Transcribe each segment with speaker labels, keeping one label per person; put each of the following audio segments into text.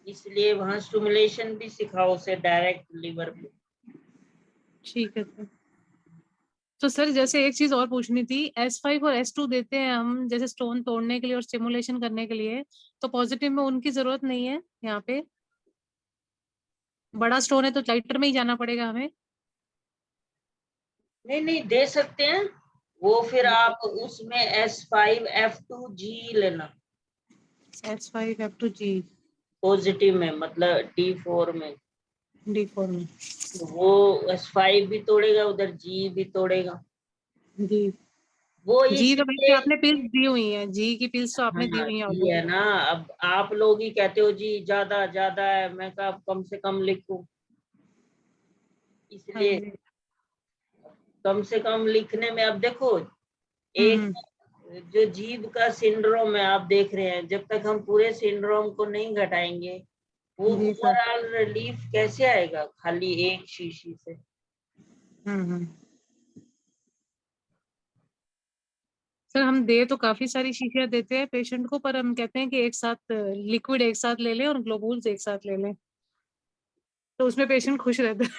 Speaker 1: इसलिए वहाँ स्टिमुलेशन भी सिखाओ उसे डायरेक्ट लिवर पे।
Speaker 2: ठीक है सर। तो सर जैसे एक चीज और पूछनी थी, S5 और S2 देते हैं हम जैसे स्टोन तोड़ने के लिए और स्टिमुलेशन करने के लिए, तो पॉजिटिव में उनकी जरूरत नहीं है यहाँ पे? बड़ा स्टोन है तो लाइटर में ही जाना पड़ेगा हमें?
Speaker 1: नहीं नहीं, दे सकते हैं वो, फिर आप उसमें S5F2G लेना
Speaker 2: S5F2G
Speaker 1: पॉजिटिव में, मतलब D4 में।
Speaker 2: D4 में।
Speaker 1: तो वो S5 भी तोड़ेगा, उधर G भी तोड़ेगा।
Speaker 2: जी।
Speaker 1: वो
Speaker 2: जी तो वैसे
Speaker 1: इसलिए,
Speaker 2: आपने पिल्स दी हुई है, जी की पिल्स तो आपने दी
Speaker 1: हाँ
Speaker 2: हुई है
Speaker 1: जी है
Speaker 2: ऑलरेडी।
Speaker 1: ना। अब आप लोग ही कहते हो जी ज्यादा ज्यादा है, मैं कहा कम से कम लिखूं,
Speaker 2: हाँ
Speaker 1: इसलिए
Speaker 2: जी।
Speaker 1: कम से कम लिखने में। अब देखो, एक
Speaker 2: हम्म।
Speaker 1: जो जीभ का सिंड्रोम है, आप देख रहे हैं, जब तक हम पूरे सिंड्रोम को नहीं घटाएंगे, वो
Speaker 2: जी सर।
Speaker 1: ओवरऑल रिलीफ कैसे आएगा खाली एक शीशी से।
Speaker 2: हम्म। सर हम दे तो काफी सारी शीशियां देते हैं पेशेंट को, पर हम कहते हैं कि एक साथ लिक्विड एक साथ ले लें और ग्लोबुल्स एक साथ ले लें, तो उसमें पेशेंट खुश रहता है।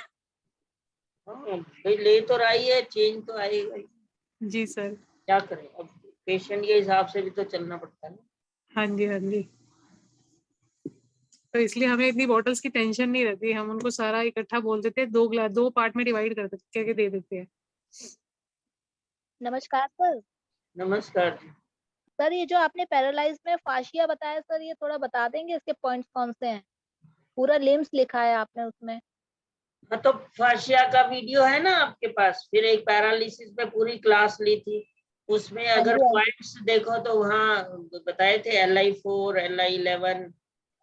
Speaker 1: हाँ भाई, ले तो रही है, चेंज तो आएगा ही।
Speaker 2: जी सर।
Speaker 1: क्या करें अब, पेशेंट के हिसाब से भी तो चलना पड़ता है ना।
Speaker 2: हाँ जी हाँ जी। तो इसलिए हमें इतनी बॉटल्स की टेंशन नहीं रहती, हम उनको सारा इकट्ठा बोल देते हैं, दो ग्लास दो पार्ट में डिवाइड करके दे देते हैं।
Speaker 3: नमस्कार सर।
Speaker 1: नमस्कार जी।
Speaker 3: सर ये जो आपने पैरालाइज में फाशिया बताया सर, ये थोड़ा बता देंगे इसके पॉइंट्स कौन से हैं? पूरा लिम्स लिखा है आपने उसमें।
Speaker 1: हाँ, तो फाशिया का वीडियो है ना आपके पास, फिर एक पैरालिसिस पे पूरी क्लास ली थी, उसमें
Speaker 3: हाँ
Speaker 1: अगर
Speaker 3: जी हाँ
Speaker 1: पॉइंट्स देखो तो वहाँ बताए थे LI4, LI11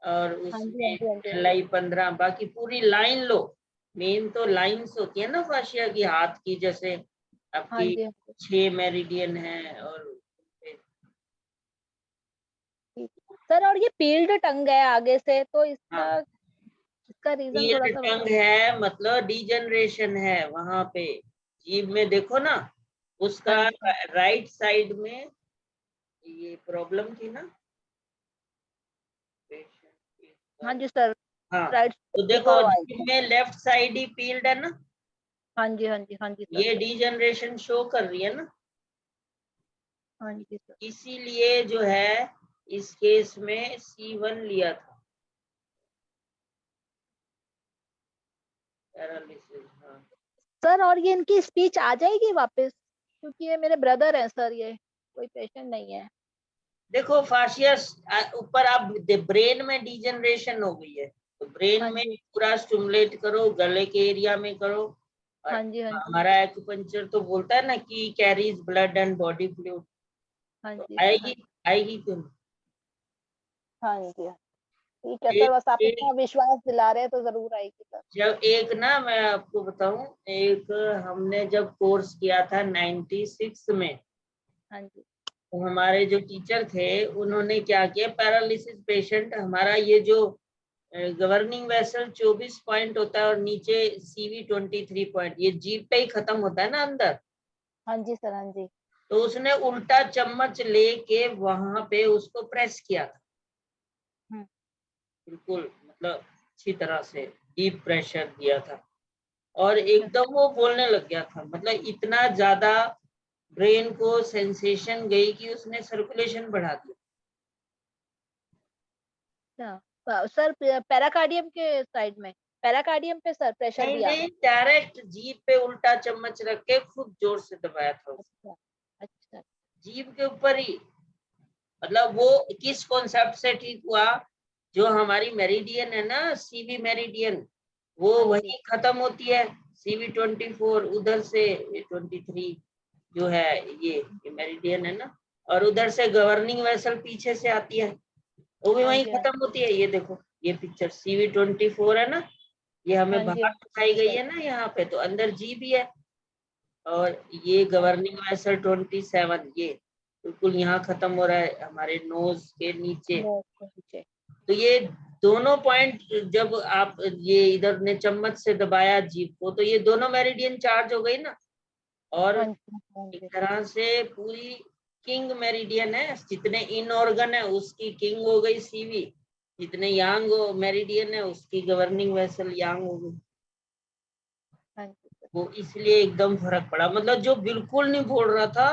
Speaker 1: और
Speaker 3: जी हाँ
Speaker 1: उसमें
Speaker 3: जी हाँ जी हाँ जी
Speaker 1: LI15, बाकी पूरी लाइन लो। मेन तो लाइंस होती है ना फाशिया की, हाथ की जैसे
Speaker 3: हाँ
Speaker 1: आपकी
Speaker 3: जी हाँ जी।
Speaker 1: 6 मेरिडियन है, और
Speaker 3: ठीक है। सर और ये पील्ड टंग है आगे से, तो इसका
Speaker 1: हाँ,
Speaker 3: इसका रीजन थोड़ा
Speaker 1: पील्ड
Speaker 3: सा
Speaker 1: टंग
Speaker 3: बता।
Speaker 1: है मतलब डिजनरेशन है वहां पे, जीभ में देखो ना,
Speaker 3: हाँ
Speaker 1: उसका
Speaker 3: जी हाँ
Speaker 1: राइट साइड में ये प्रॉब्लम थी ना।
Speaker 3: हाँ जी सर।
Speaker 1: हाँ,
Speaker 3: राइट
Speaker 1: तो
Speaker 3: लिखा
Speaker 1: देखो
Speaker 3: हुआ है।
Speaker 1: जीभ में लेफ्ट साइड ही पील्ड है ना,
Speaker 3: हाँ जी हाँ जी हाँ जी सर।
Speaker 1: ये डिजनरेशन शो कर रही है ना।
Speaker 3: हाँ जी सर।
Speaker 1: इसीलिए जो है इस केस में C1 लिया था, पैरालिसिस। हाँ,
Speaker 3: सर और ये इनकी स्पीच आ जाएगी वापस, क्योंकि ये मेरे ब्रदर हैं सर, ये कोई पेशेंट नहीं है।
Speaker 1: देखो फाशिया ऊपर, आप ब्रेन में डिजनरेशन हो गई है, तो ब्रेन
Speaker 3: हाँ
Speaker 1: में
Speaker 3: जी
Speaker 1: पूरा स्टिमुलेट करो, गले के एरिया में करो। और
Speaker 3: हाँ जी हाँ जी
Speaker 1: हमारा एक्यूपंक्चर तो बोलता है ना कि carries blood and body fluid,
Speaker 3: हाँ
Speaker 1: तो
Speaker 3: जी सर। हाँ
Speaker 1: आएगी, आएगी क्यों नहीं?
Speaker 3: हाँ जी हाँ। ठीक है सर,
Speaker 1: एक,
Speaker 3: बस आप
Speaker 1: एक
Speaker 3: इतना विश्वास दिला रहे हैं तो जरूर आएगी सर।
Speaker 1: जब एक ना, मैं आपको बताऊं, एक हमने जब कोर्स किया था 96 में,
Speaker 3: हाँ जी
Speaker 1: तो हमारे जो टीचर थे उन्होंने क्या किया, पैरालिसिस पेशेंट हमारा, ये जो गवर्निंग वेसल 24 पॉइंट होता है और नीचे CV 23 पॉइंट, ये जीभ पे ही खत्म होता है ना अंदर,
Speaker 3: हाँ जी सर। हाँ जी
Speaker 1: तो उसने उल्टा चम्मच लेके वहां पे उसको प्रेस किया था,
Speaker 3: हम्म।
Speaker 1: बिल्कुल मतलब अच्छी तरह से डीप प्रेशर दिया था, और
Speaker 3: अच्छा
Speaker 1: एकदम वो बोलने लग गया था, मतलब इतना ज्यादा ब्रेन को सेंसेशन गई कि उसने सर्कुलेशन बढ़ा दिया।
Speaker 3: अच्छा। सर पैराकार्डियम के साइड में, पैराकार्डियम पे सर प्रेशर
Speaker 1: नहीं
Speaker 3: दिया।
Speaker 1: नहीं, डायरेक्ट जीभ पे उल्टा चम्मच रख के खूब जोर से दबाया था उसने,
Speaker 3: अच्छा अच्छा।
Speaker 1: जीभ के ऊपर ही। मतलब वो किस कॉन्सेप्ट से ठीक हुआ, जो हमारी मेरिडियन है ना, CV मेरिडियन, वो
Speaker 3: हाँ जी
Speaker 1: वही खत्म होती है, CV 24, उधर से 23 जो है, ये मेरिडियन है ना, और उधर से गवर्निंग वेसल पीछे से आती है, वो भी
Speaker 3: हाँ
Speaker 1: वहीं
Speaker 3: जी हाँ
Speaker 1: खत्म होती है। ये देखो, ये पिक्चर CV 24 है ना, ये हमें
Speaker 3: हाँ जी
Speaker 1: बाहर
Speaker 3: हाँ
Speaker 1: दिखाई
Speaker 3: जी
Speaker 1: गई
Speaker 3: सर।
Speaker 1: है ना, यहाँ पे तो अंदर जी भी है, और ये गवर्निंग वेसल 27, ये बिल्कुल यहाँ खत्म हो रहा है हमारे नोज के नीचे।
Speaker 3: नोट के नीचे।
Speaker 1: तो ये दोनों पॉइंट, जब आप ये इधर ने चम्मच से दबाया जीभ को, तो ये दोनों मेरिडियन चार्ज हो गई ना, और
Speaker 3: हाँ जी हाँ
Speaker 1: एक
Speaker 3: जी।
Speaker 1: तरह से पूरी किंग मेरिडियन है, जितने इन ऑर्गन है उसकी किंग हो गई CV, जितने यांग मेरिडियन है उसकी गवर्निंग वेसल यांग हो गई,
Speaker 3: हाँ जी सर।
Speaker 1: वो इसलिए एकदम फर्क पड़ा। मतलब जो बिल्कुल नहीं बोल रहा था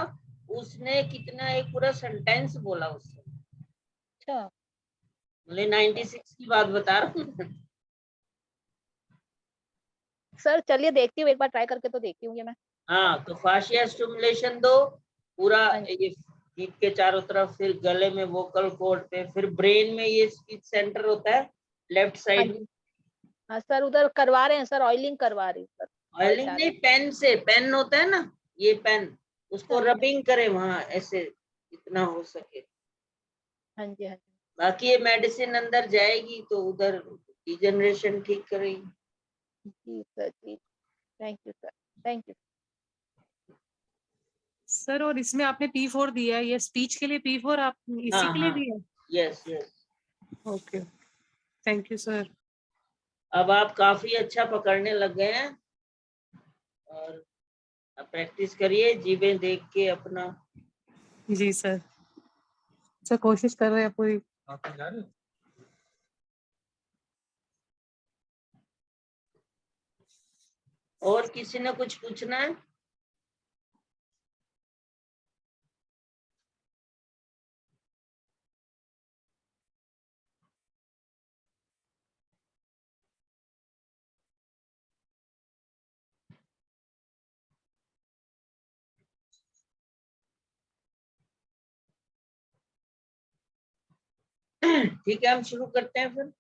Speaker 1: उसने कितना एक पूरा सेंटेंस बोला उससे।
Speaker 3: अच्छा
Speaker 1: मतलब 96 की बात बता रहा हूँ।
Speaker 3: सर, चलिए देखती हूँ, एक बार ट्राई करके तो देखती हूँ ये मैं।
Speaker 1: हाँ, तो फाशिया स्टिमुलेशन दो पूरा,
Speaker 3: हाँ जी।
Speaker 1: ये पीठ के चारों तरफ, फिर गले में वोकल कॉर्ड पे, फिर ब्रेन में ये स्पीच सेंटर होता है लेफ्ट
Speaker 3: हाँ
Speaker 1: साइड में।
Speaker 3: जी। हाँ सर, उधर करवा रहे हैं सर, ऑयलिंग करवा रही हूँ सर, ऑयल
Speaker 1: ऑयलिंग
Speaker 3: डाल
Speaker 1: नहीं,
Speaker 3: रही हूँ।
Speaker 1: पेन से, पेन होता है ना ये पेन, उसको
Speaker 3: अच्छा,
Speaker 1: रबिंग करे वहां ऐसे जितना हो सके।
Speaker 3: हाँ जी हाँ जी।
Speaker 1: बाकी ये मेडिसिन अंदर जाएगी तो उधर डिजनरेशन ठीक करेगी।
Speaker 3: जी सर जी, thank you sir, thank you.
Speaker 2: Sir और इसमें आपने P4 दिया है, ये स्पीच के लिए P4 आप इसी
Speaker 1: हाँ
Speaker 2: के लिए
Speaker 1: हाँ,
Speaker 2: दिया है?
Speaker 1: Yes yes.
Speaker 2: Okay, thank you sir.
Speaker 1: अब आप काफी अच्छा पकड़ने लग गए हैं और अब प्रैक्टिस करिए जीभें देख के अपना।
Speaker 2: जी सर, सर कोशिश कर रहे हैं पूरी।
Speaker 1: और किसी ने कुछ पूछना है? ठीक है, हम शुरू करते हैं फिर।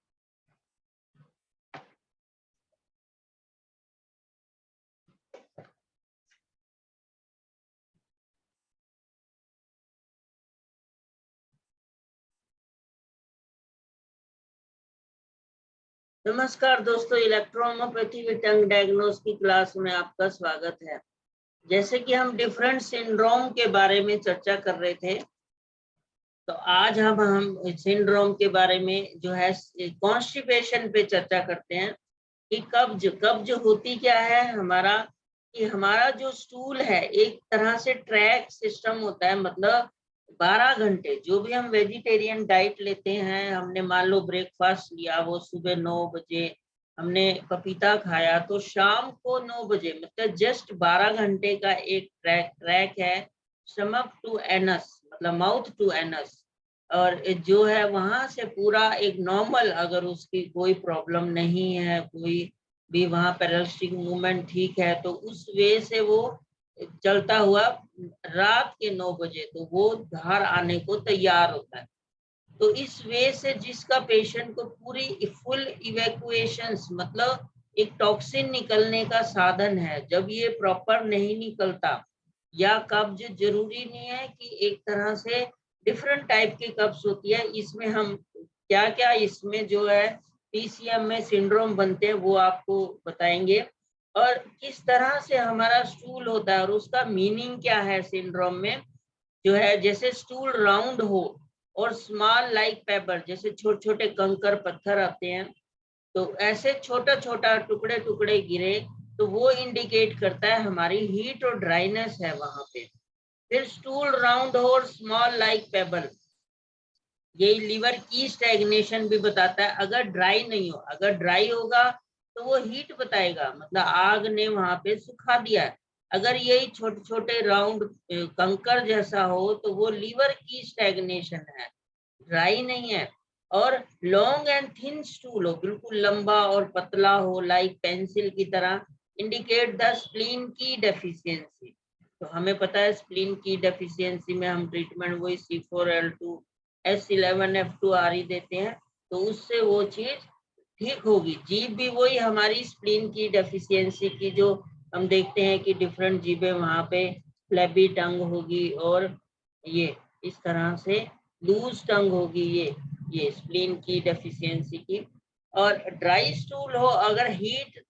Speaker 1: नमस्कार दोस्तों, इलेक्ट्रोहोम्योपैथी विद टंग डायग्नोस की क्लास में आपका स्वागत है। जैसे कि हम डिफरेंट सिंड्रोम के बारे में चर्चा कर रहे थे, तो आज हम सिंड्रोम के बारे में जो है कॉन्स्टिपेशन पे चर्चा करते हैं कि कब्ज कब्ज होती क्या है हमारा, कि हमारा जो स्टूल है एक तरह से ट्रैक सिस्टम होता है। मतलब 12 घंटे जो भी हम वेजिटेरियन डाइट लेते हैं, हमने मान लो ब्रेकफास्ट लिया वो सुबह 9 बजे, हमने पपीता खाया तो शाम को 9 बजे, मतलब जस्ट 12 घंटे का एक ट्रैक है स्टमक टू एनस, मतलब माउथ टू एनस। और जो है वहां से पूरा एक नॉर्मल, अगर उसकी कोई प्रॉब्लम नहीं है, कोई भी वहां पैरालिटिक मूवमेंट ठीक है, तो उस वे से वो चलता हुआ रात के 9 बजे तो वो बाहर आने को तैयार होता है। तो इस वे से जिसका पेशेंट को पूरी फुल इवैक्यूएशंस, मतलब एक टॉक्सिन निकलने का साधन है, जब ये प्रॉपर नहीं निकलता, या कब्ज जरूरी नहीं है कि एक तरह से डिफरेंट टाइप की कब्ज होती है, इसमें हम क्या क्या इसमें जो है पीसीएम में सिंड्रोम बनते हैं वो आपको बताएंगे, और किस तरह से हमारा स्टूल होता है और उसका मीनिंग क्या है सिंड्रोम में। जो है जैसे स्टूल राउंड हो और स्मॉल लाइक पेपर, जैसे छोटे छोटे कंकर पत्थर आते हैं, तो ऐसे छोटा छोटा टुकड़े टुकड़े गिरे तो वो इंडिकेट करता है हमारी हीट और ड्राइनेस है वहां पे। फिर स्टूल राउंड हो और स्मॉल लाइक पेबल, ये लिवर की स्टैग्नेशन भी बताता है। अगर ड्राई नहीं हो, अगर ड्राई होगा तो वो हीट बताएगा, मतलब आग ने वहां पे सुखा दिया है। अगर यही छोटे छोटे राउंड कंकर जैसा हो तो वो लिवर की स्टैग्नेशन है, ड्राई नहीं है। और लॉन्ग एंड थिन स्टूल हो, बिल्कुल लंबा और पतला हो लाइक पेंसिल की तरह, इंडिकेट द स्प्लीन की डेफिशिएंसी। तो हमें पता है स्प्लीन की डेफिशिएंसी में हम ट्रीटमेंट वही C4L2 S11F2RE देते हैं, तो उससे वो चीज ठीक होगी। जीभ भी वही हमारी स्प्लीन की डेफिशिएंसी की, जो हम देखते हैं कि डिफरेंट जीभें वहां पे फ्लैबी टंग होगी और ये इस तरह से लूज टंग होगी, ये स्प्लीन की डेफिशिएंसी की। और ड्राई स्टूल हो अगर हीट,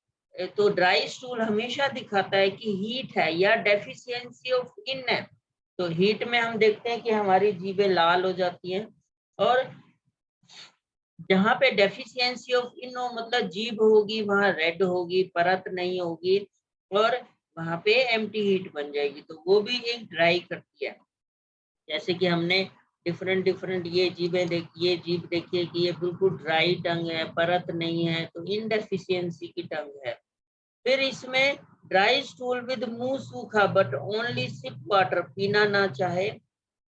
Speaker 1: तो ड्राई स्टूल हमेशा दिखाता है कि हीट है या डेफिशिएंसी ऑफ इन है। तो हीट में हम देखते हैं कि हमारी जीभें लाल हो जाती हैं, और जहाँ पे डेफिशिएंसी ऑफ इन हो मतलब जीभ होगी वहां रेड होगी, परत नहीं होगी, और वहां पे एम्प्टी हीट बन जाएगी, तो वो भी एक ड्राई करती है। जैसे कि हमने डिफरेंट ये जीभें ये जीभ देखिए कि ये बिल्कुल ड्राई टंग है, परत नहीं है, तो इनडेफिशिएंसी की टंग है। फिर इसमें ड्राई स्टूल विद मुंह सूखा बट ओनली सिप वाटर, पीना ना चाहे,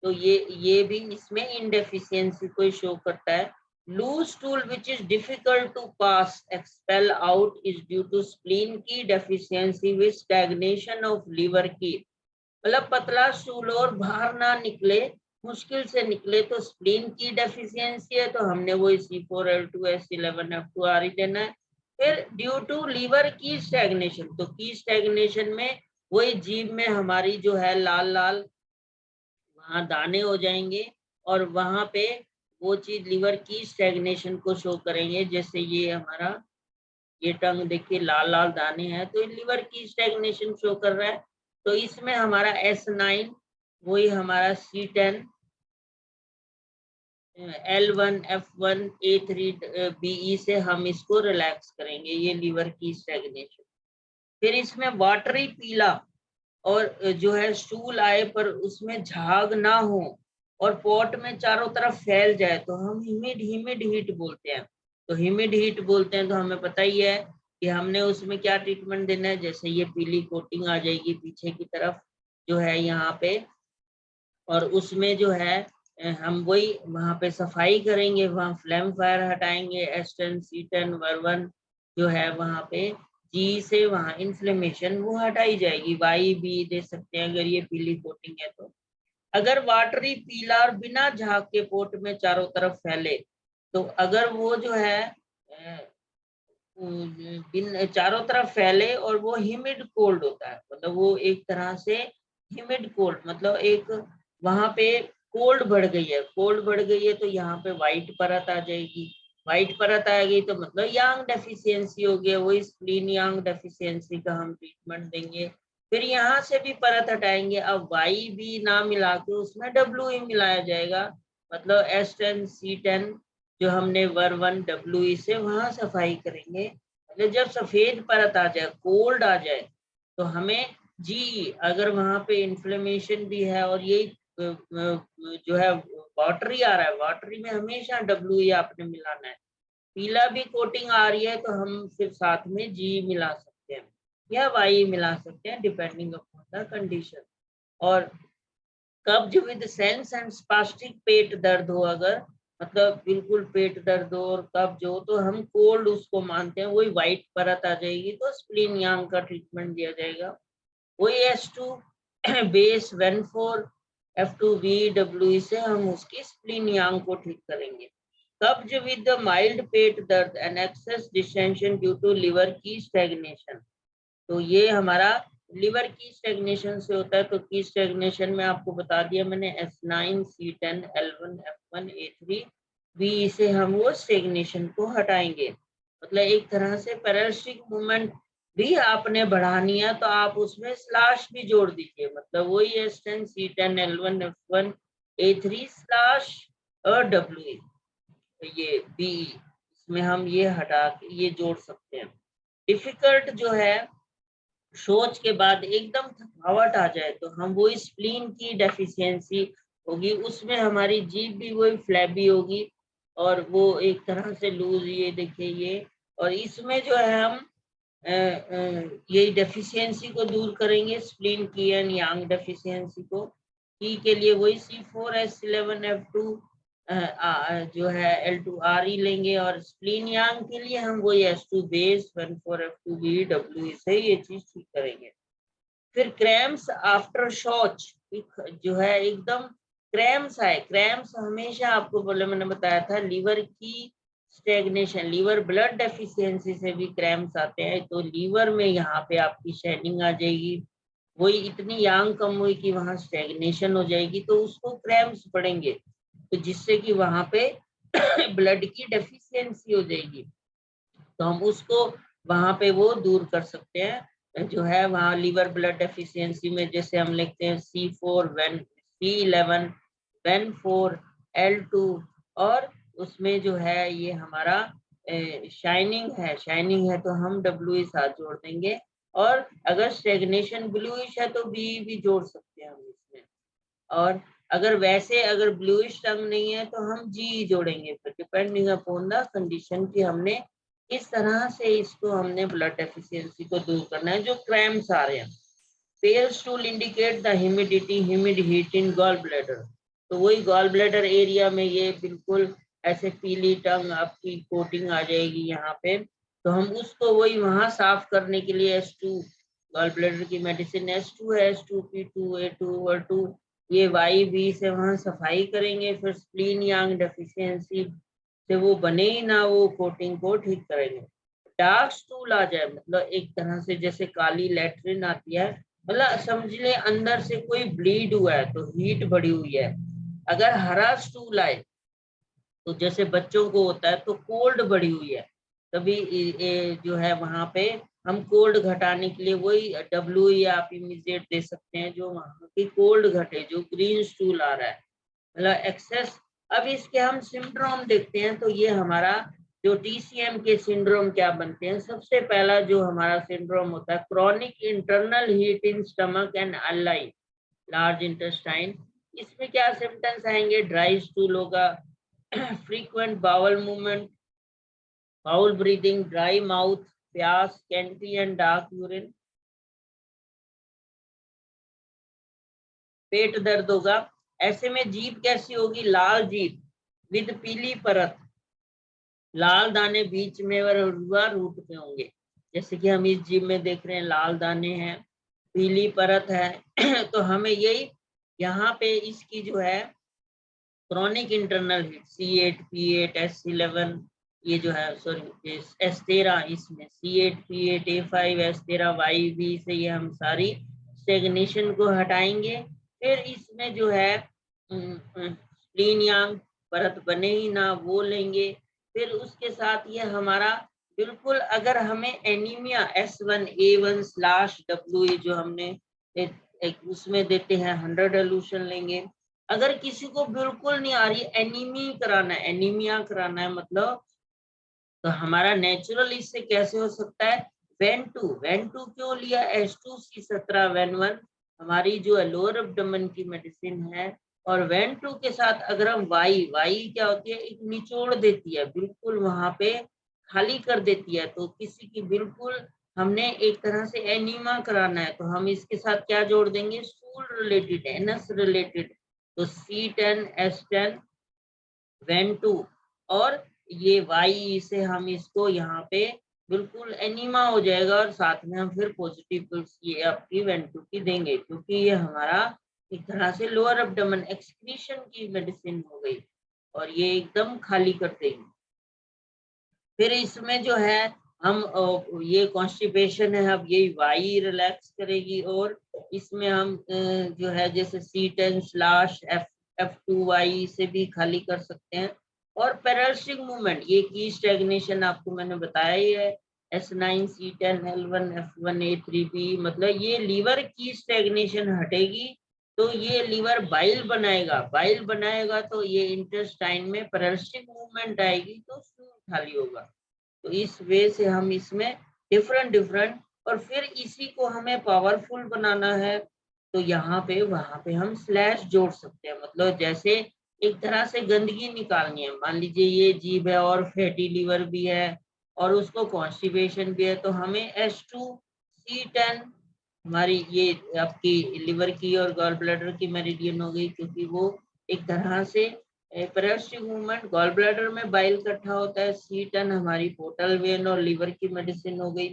Speaker 1: तो ये भी इसमें इनडेफिशिएंसी को शो करता है। Loose stool which is difficult to pass expel out is due to spleen की deficiency with stagnation of liver की, मतलब पतला स्टूल और बाहर ना निकले, मुश्किल से निकले, तो स्प्लीन की डेफिशिएंसी है, तो हमने वो C4L2S11F2R देना है। फिर ड्यू टू लीवर की स्टैग्नेशन, तो की स्टैग्नेशन में वही जीभ में हमारी जो है लाल लाल वहां दाने हो जाएंगे, और वहां पे वो चीज लीवर की स्टैग्नेशन को शो करेंगे। जैसे ये हमारा ये टंग देखिए लाल लाल दाने हैं, तो लीवर की स्टैग्नेशन शो कर रहा है। तो इसमें हमारा S9 वही हमारा C10 L1 F1 A3 BE से हम इसको रिलैक्स करेंगे, ये लीवर की स्टैग्नेशन। फिर इसमें वाटरी पीला और जो है स्टूल आए पर उसमें झाग ना हो और पोट में चारों तरफ फैल जाए, तो हम हिमिड हीट बोलते हैं। तो हिमिड हीट बोलते हैं, तो हमें पता ही है कि हमने उसमें क्या ट्रीटमेंट देना है। जैसे ये पीली कोटिंग आ जाएगी पीछे की तरफ जो है यहाँ पे, और उसमें जो है हम वही वहां पे सफाई करेंगे, वहां फ्लैम फायर हटाएंगे, S10 C10 वर्वन जो है वहां पे जी से वहां इन्फ्लेमेशन वो हटाई जाएगी। वाई भी दे सकते हैं अगर ये पीली कोटिंग है तो। अगर वाटरी पीला और बिना झाग के पोट में चारों तरफ फैले, तो अगर वो जो है चारों तरफ फैले और वो हिमिड कोल्ड होता है, मतलब वो एक तरह से हिमिड कोल्ड, मतलब एक वहां पे कोल्ड बढ़ गई है, तो यहाँ पे व्हाइट परत आ जाएगी। व्हाइट परत आ गई तो मतलब यांग डेफिशिएंसी हो गया, वही स्प्लीन यांग डेफिशिएंसी का हम ट्रीटमेंट देंगे। फिर यहाँ से भी परत हटाएंगे, अब वाई भी ना मिला के उसमें WE मिलाया जाएगा, मतलब S10 C10 जो हमने वर्वन WE से वहां सफाई करेंगे। मतलब जब सफेद परत आ जाए, कोल्ड आ जाए, तो हमें जी अगर वहां पे इन्फ्लेमेशन भी है और ये जो है वाटरी आ रहा है, वाटरी में हमेशा WE आपने मिलाना है। पीला भी कोटिंग आ रही है तो हम फिर साथ में जी मिला सकते हैं या वाई मिला सकते हैं डिपेंडिंग अपॉन द कंडीशन। और कब्ज विद सेंस एंड स्पास्टिक पेट दर्द हो, अगर मतलब बिल्कुल पेट दर्द हो और कब्ज हो, तो हम कोल्ड उसको मानते हैं, वही व्हाइट परत आ जाएगी, तो स्प्लीन यांग का ट्रीटमेंट दिया जाएगा। वही S2 बेस 14 F2VWE से हम उसकी स्प्लीन यांग को ठीक करेंगे। कब्ज विद माइल्ड पेट दर्द and excess distension due to liver की स्टैग्नेशन, तो ये हमारा लिवर की स्टैग्नेशन से होता है। तो की स्टैग्नेशन में आपको बता दिया मैंने S9 C10 L1 F1 A3 B से हम वो स्टैग्नेशन को हटाएंगे। मतलब एक तरह से पैरालिटिक मूवमेंट भी आपने बढ़ानी है तो आप उसमें स्लैश भी जोड़ दीजिए, मतलब वही S10 C10 L1 F1 A3 slash WE, तो ये B इसमें हम ये हटा के ये जोड़ सकते हैं। डिफिकल्ट जो है शौच के बाद एकदम थकावट आ जाए, तो हम वो स्प्लीन की डेफिशिएंसी होगी, उसमें हमारी जीभ भी वही फ्लैबी होगी और वो एक तरह से लूज, ये देखिए ये, और इसमें जो है हम ये डेफिशिएंसी को दूर करेंगे, स्प्लीन की एंड यांग डेफिशिएंसी को। की के लिए वही C4S11F2 जो है L2RE लेंगे, और स्प्लीन यांग के लिए हम वही S2 बेस 14F2BWE से ये चीज ठीक करेंगे। फिर क्रैम्स आफ्टर शौच जो है एकदम क्रैम्स आए, क्रैम्स हमेशा आपको बोले मैंने बताया था लीवर की स्टेग्नेशन, लीवर ब्लड डेफिशिएंसी से भी क्रैम्स आते हैं, तो लीवर में यहाँ पे आपकी शेडिंग आ जाएगी, वही इतनी यांग कम हुई कि वहां स्टेग्नेशन हो जाएगी, तो उसको क्रैम्स पड़ेंगे, तो जिससे कि वहां पे ब्लड की डेफिशिएंसी हो जाएगी, तो हम उसको वहां पे वो दूर कर सकते हैं। जो है वहाँ लीवर ब्लड डेफिशिएंसी में जैसे हम लिखते हैं C11 WEN4 L2, और उसमें जो है ये हमारा शाइनिंग है तो हम WE साथ जोड़ देंगे, और अगर स्टेग्नेशन ब्लूइश है तो B भी जोड़ सकते हैं हम इसमें। और अगर वैसे अगर ब्लूइश टंग नहीं है तो हम जी जोड़ेंगे, फिर डिपेंडिंग अपॉन द कंडीशन की हमने किस तरह से इसको हमने ब्लड डेफिशिएंसी को दूर करना है। जो क्रैम्प्स आ रहे हैं, pale stool indicate the humidity, humid heat in gall bladder, तो वही गॉल ब्लैडर एरिया में ये बिल्कुल ऐसे पीली टंग आपकी कोटिंग आ जाएगी यहाँ पे, तो हम उसको वही वहां साफ करने के लिए S2 गॉल ब्लैडर की मेडिसिन S2 है, S2P2A2 ये YB से वहां सफाई करेंगे, फिर स्प्लीन यांग डेफिशिएंसी से वो बने ही ना वो कोटिंग को ठीक करेंगे। डार्क स्टूल आ जाए, मतलब एक तरह से जैसे काली लैट्रिन आती है, मतलब समझ ले अंदर से कोई ब्लीड हुआ है तो हीट बढ़ी हुई है। अगर हरा स्टूल आए तो जैसे बच्चों को होता है तो कोल्ड बढ़ी हुई है, तभी जो है वहां पे हम कोल्ड घटाने के लिए वही W या आप इमीडिएट दे सकते हैं जो वहां की कोल्ड घटे, जो ग्रीन स्टूल आ रहा है मतलब एक्सेस। अब इसके हम सिंड्रोम देखते हैं, तो ये हमारा जो TCM के सिंड्रोम क्या बनते हैं। सबसे पहला जो हमारा सिंड्रोम होता है chronic internal heat in stomach and align large intestine. इसमें क्या सिम्टम्स आएंगे, ड्राई स्टूल होगा, frequent bowel movement, bowel breathing, dry mouth, प्यास, कैंटी एंड डार्क यूरिन, पेट दर्द होगा। ऐसे में जीभ कैसी होगी, लाल जीभ विद पीली परत, लाल दाने बीच में और रूट पे होंगे, जैसे कि हम इस जीभ में देख रहे हैं लाल दाने हैं, पीली परत है। तो हमें यही यहाँ पे इसकी जो है chronic internal heat C8 P8 S11 ये जो है सॉरी S13, इसमें C8 P8 A5 S13 YB से ये हम सारी स्टेग्नेशन को हटाएंगे। फिर इसमें जो है स्प्लीन यांग परत बने ही ना वो लेंगे। फिर उसके साथ ये हमारा बिल्कुल अगर हमें एनीमिया S1A1/W जो हमने एक उसमें देते हैं 100 डाइल्यूशन लेंगे। अगर किसी को बिल्कुल नहीं आ रही एनीमिया कराना है मतलब, तो हमारा नेचुरल इससे कैसे हो सकता है, वेन टू क्यों लिया, H2C17 वेन1 हमारी जो है लोअर एब्डोमेन की मेडिसिन है। और वेन टू के साथ अगर हम वाई क्या होती है, एक निचोड़ देती है, बिल्कुल वहां पे खाली कर देती है। तो किसी की बिल्कुल हमने एक तरह से एनीमा कराना है, तो हम इसके साथ क्या जोड़ देंगे, स्टूल रिलेटेड, एनस रिलेटेड, तो C10 S10 वेन टू, और ये वाई से हम इसको यहाँ पे बिल्कुल एनीमा हो जाएगा, और साथ में हम फिर पॉजिटिव पिल्स ये आपकी वेन टू की देंगे, क्योंकि ये हमारा एक तरह से लोअर एब्डोमेन एक्सक्रीशन की मेडिसिन हो गई और ये एकदम खाली कर देंगे। फिर इसमें जो है हम ये कॉन्स्टिपेशन है, अब ये वाई रिलैक्स करेगी, और इसमें हम जो है जैसे C10/F2Y से भी खाली कर सकते हैं। और पैरालिसिस मूवमेंट, ये की स्टैग्नेशन आपको मैंने बताया ही है, S9 C10 L1 F1 A3B, मतलब ये लीवर की स्टैग्नेशन हटेगी तो ये लीवर बाइल बनाएगा तो ये इंटेस्टाइन में पैरालिसिस मूवमेंट आएगी तो स्टूल खाली होगा। तो इस वे से हम इसमें डिफरेंट और फिर इसी को हमें पावरफुल बनाना है, तो यहाँ पे वहां पे हम स्लैश जोड़ सकते हैं। मतलब जैसे एक तरह से गंदगी निकालनी है, मान लीजिए ये जीभ है और फैटी लीवर भी है और उसको कॉन्स्टिपेशन भी है, तो हमें S2C10 हमारी ये आपकी लिवर की और गॉल ब्लैडर की मेरिडियन हो गई, क्योंकि वो एक तरह से पैरालिसिस मूवमेंट गॉल ब्लैडर में बाइल इकट्ठा होता है। C10 हमारी पोर्टल वेन और लीवर की मेडिसिन हो गई।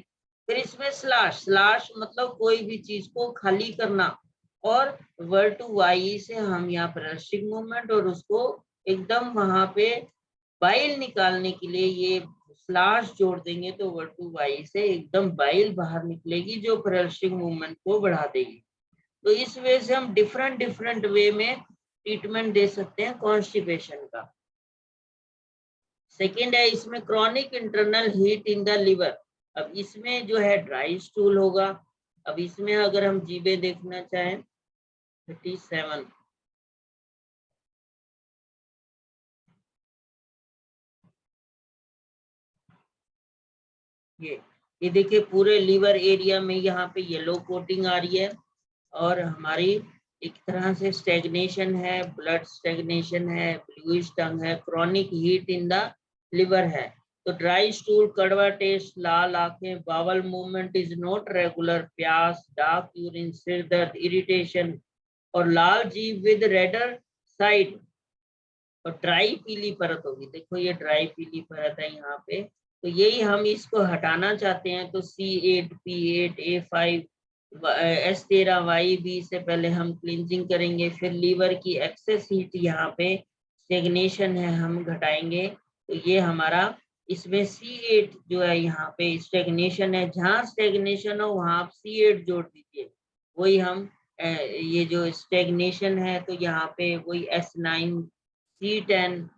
Speaker 1: फिर इसमें स्लैश मतलब कोई भी चीज को खाली करना, और V2Y से हम यहाँ पैरालिसिस मूवमेंट और उसको एकदम वहां पे बाइल निकालने के लिए ये स्लैश जोड़ देंगे, तो V2Y से एकदम बाइल बाहर निकलेगी जो पैरालिसिस मूवमेंट को बढ़ा देगी। तो इस वे से हम डिफरेंट वे में ट्रीटमेंट दे सकते हैं कॉन्स्टिपेशन का। सेकेंड है इसमें chronic internal heat in the liver. अब इसमें जो है ड्राई स्टूल होगा। अब इसमें अगर हम जीबे देखना चाहें 37, ये देखिए पूरे लीवर एरिया में यहाँ पे येलो कोटिंग आ रही है और हमारी एक तरह से स्टेगनेशन है, ब्लड स्टेगनेशन है, ब्लूइश टंग है, chronic heat in the liver है। तो ड्राई स्टूल, कड़वा टेस्ट, लाल आंखें, bowel movement is not regular, प्यास, डार्क यूरिन, सिर दर्द, इरिटेशन और लाल जीभ विद रेडर साइड और ड्राई पीली परत होगी। देखो ये ड्राई पीली परत है यहाँ पे, तो यही हम इसको हटाना चाहते हैं। तो C8, P8, A5, S13, YB से पहले हम क्लींजिंग करेंगे। फिर लीवर की एक्सेस हीट, यहाँ पे स्टेगनेशन है, हम घटाएंगे। तो ये हमारा इसमें C8 जो है यहाँ पे स्टेगनेशन है, जहाँ स्टेगनेशन हो वहाँ आप C8 जोड़ दीजिए। वही हम ये जो स्टेगनेशन है तो यहाँ पे वही S9, C10,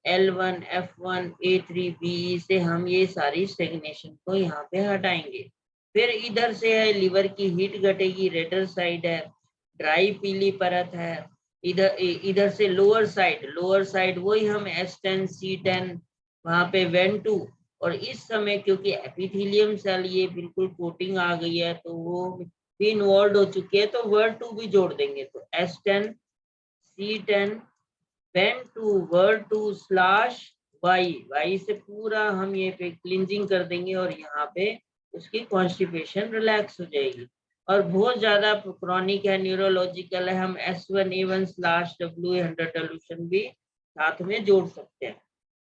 Speaker 1: L1, F1, A3, BE से हम ये सारी स्टेगनेशन को यहाँ पे हटाएंगे। फिर इधर से है लिवर की हीट घटेगी, रेडर साइड है, ड्राई पीली परत है। इधर से लोअर साइड वही हम S10, C10 वहाँ पे Ven2। और इस समय क्योंकि एपिथेलियम सेल ये बिल्कुल कोटिंग आ गई है तो वो भी इन्वॉल्व हो चुकी है, तो Ver2 भी जोड़ देंगे। तो S10, C10, Ven2, Ver2/Y से पूरा हम ये पे क्लिंजिंग कर देंगे और यहाँ पे उसकी कॉन्स्टिपेशन रिलैक्स हो जाएगी। और बहुत ज्यादा क्रॉनिक है, न्यूरोलॉजिकल है, हम S1A1/WA100 सोल्यूशन भी साथ में जोड़ सकते हैं।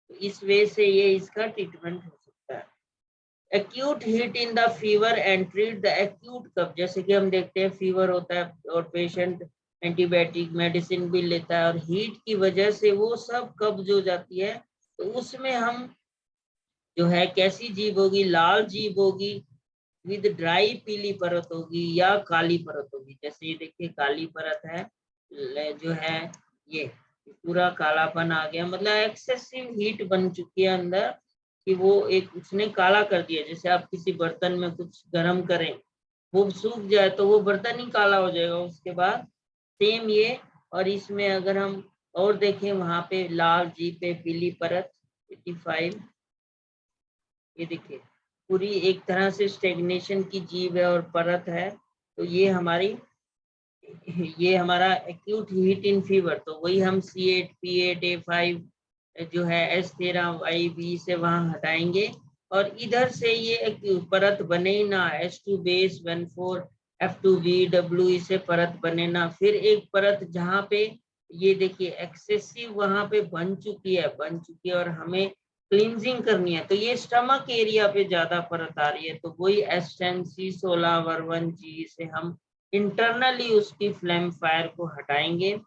Speaker 1: तो इस वे से ये इसका ट्रीटमेंट हो सकता है। Acute heat in the fever and treat the acute cough. जैसे कि हम देखते हैं फीवर होता है और पेशेंट एंटीबायोटिक मेडिसिन भी लेता है और हीट की वजह से वो सब कब्ज हो जाती है, तो उसमें हम जो है कैसी जीभ होगी, लाल जीभ होगी विद ड्राई पीली परत होगी या काली परत होगी। जैसे ये देखिए काली परत है, जो है ये पूरा कालापन आ गया, मतलब एक्सेसिव हीट बन चुकी है अंदर कि वो एक उसने काला कर दिया। जैसे आप किसी बर्तन में कुछ गर्म करें, वो सूख जाए तो वो बर्तन ही काला हो जाएगा उसके बाद। सेम ये, और इसमें अगर हम और देखें वहां पे लाल जीभ पे पीली परत 85, ये देखिए पूरी एक तरह से स्टेगनेशन की जीभ है और परत है। तो ये हमारा एक्यूट हीट इन फीवर। तो वही हम C8, P8, A5 जो है S13, YB से वहां हटाएंगे। और इधर से ये परत बने ही ना, S2 base, Ven4, F2B, WE से परत बने ना। फिर एक परत जहाँ पे ये देखिए एक्सेसिव वहां पे बन चुकी है और हमें क्लींजिंग करनी है, तो ये स्टमक एरिया पे ज्यादा परत आ रही है। तो वही S10, C16, Ver1G से हम इंटरनली उसकी फ्लेम फायर को हटाएंगे।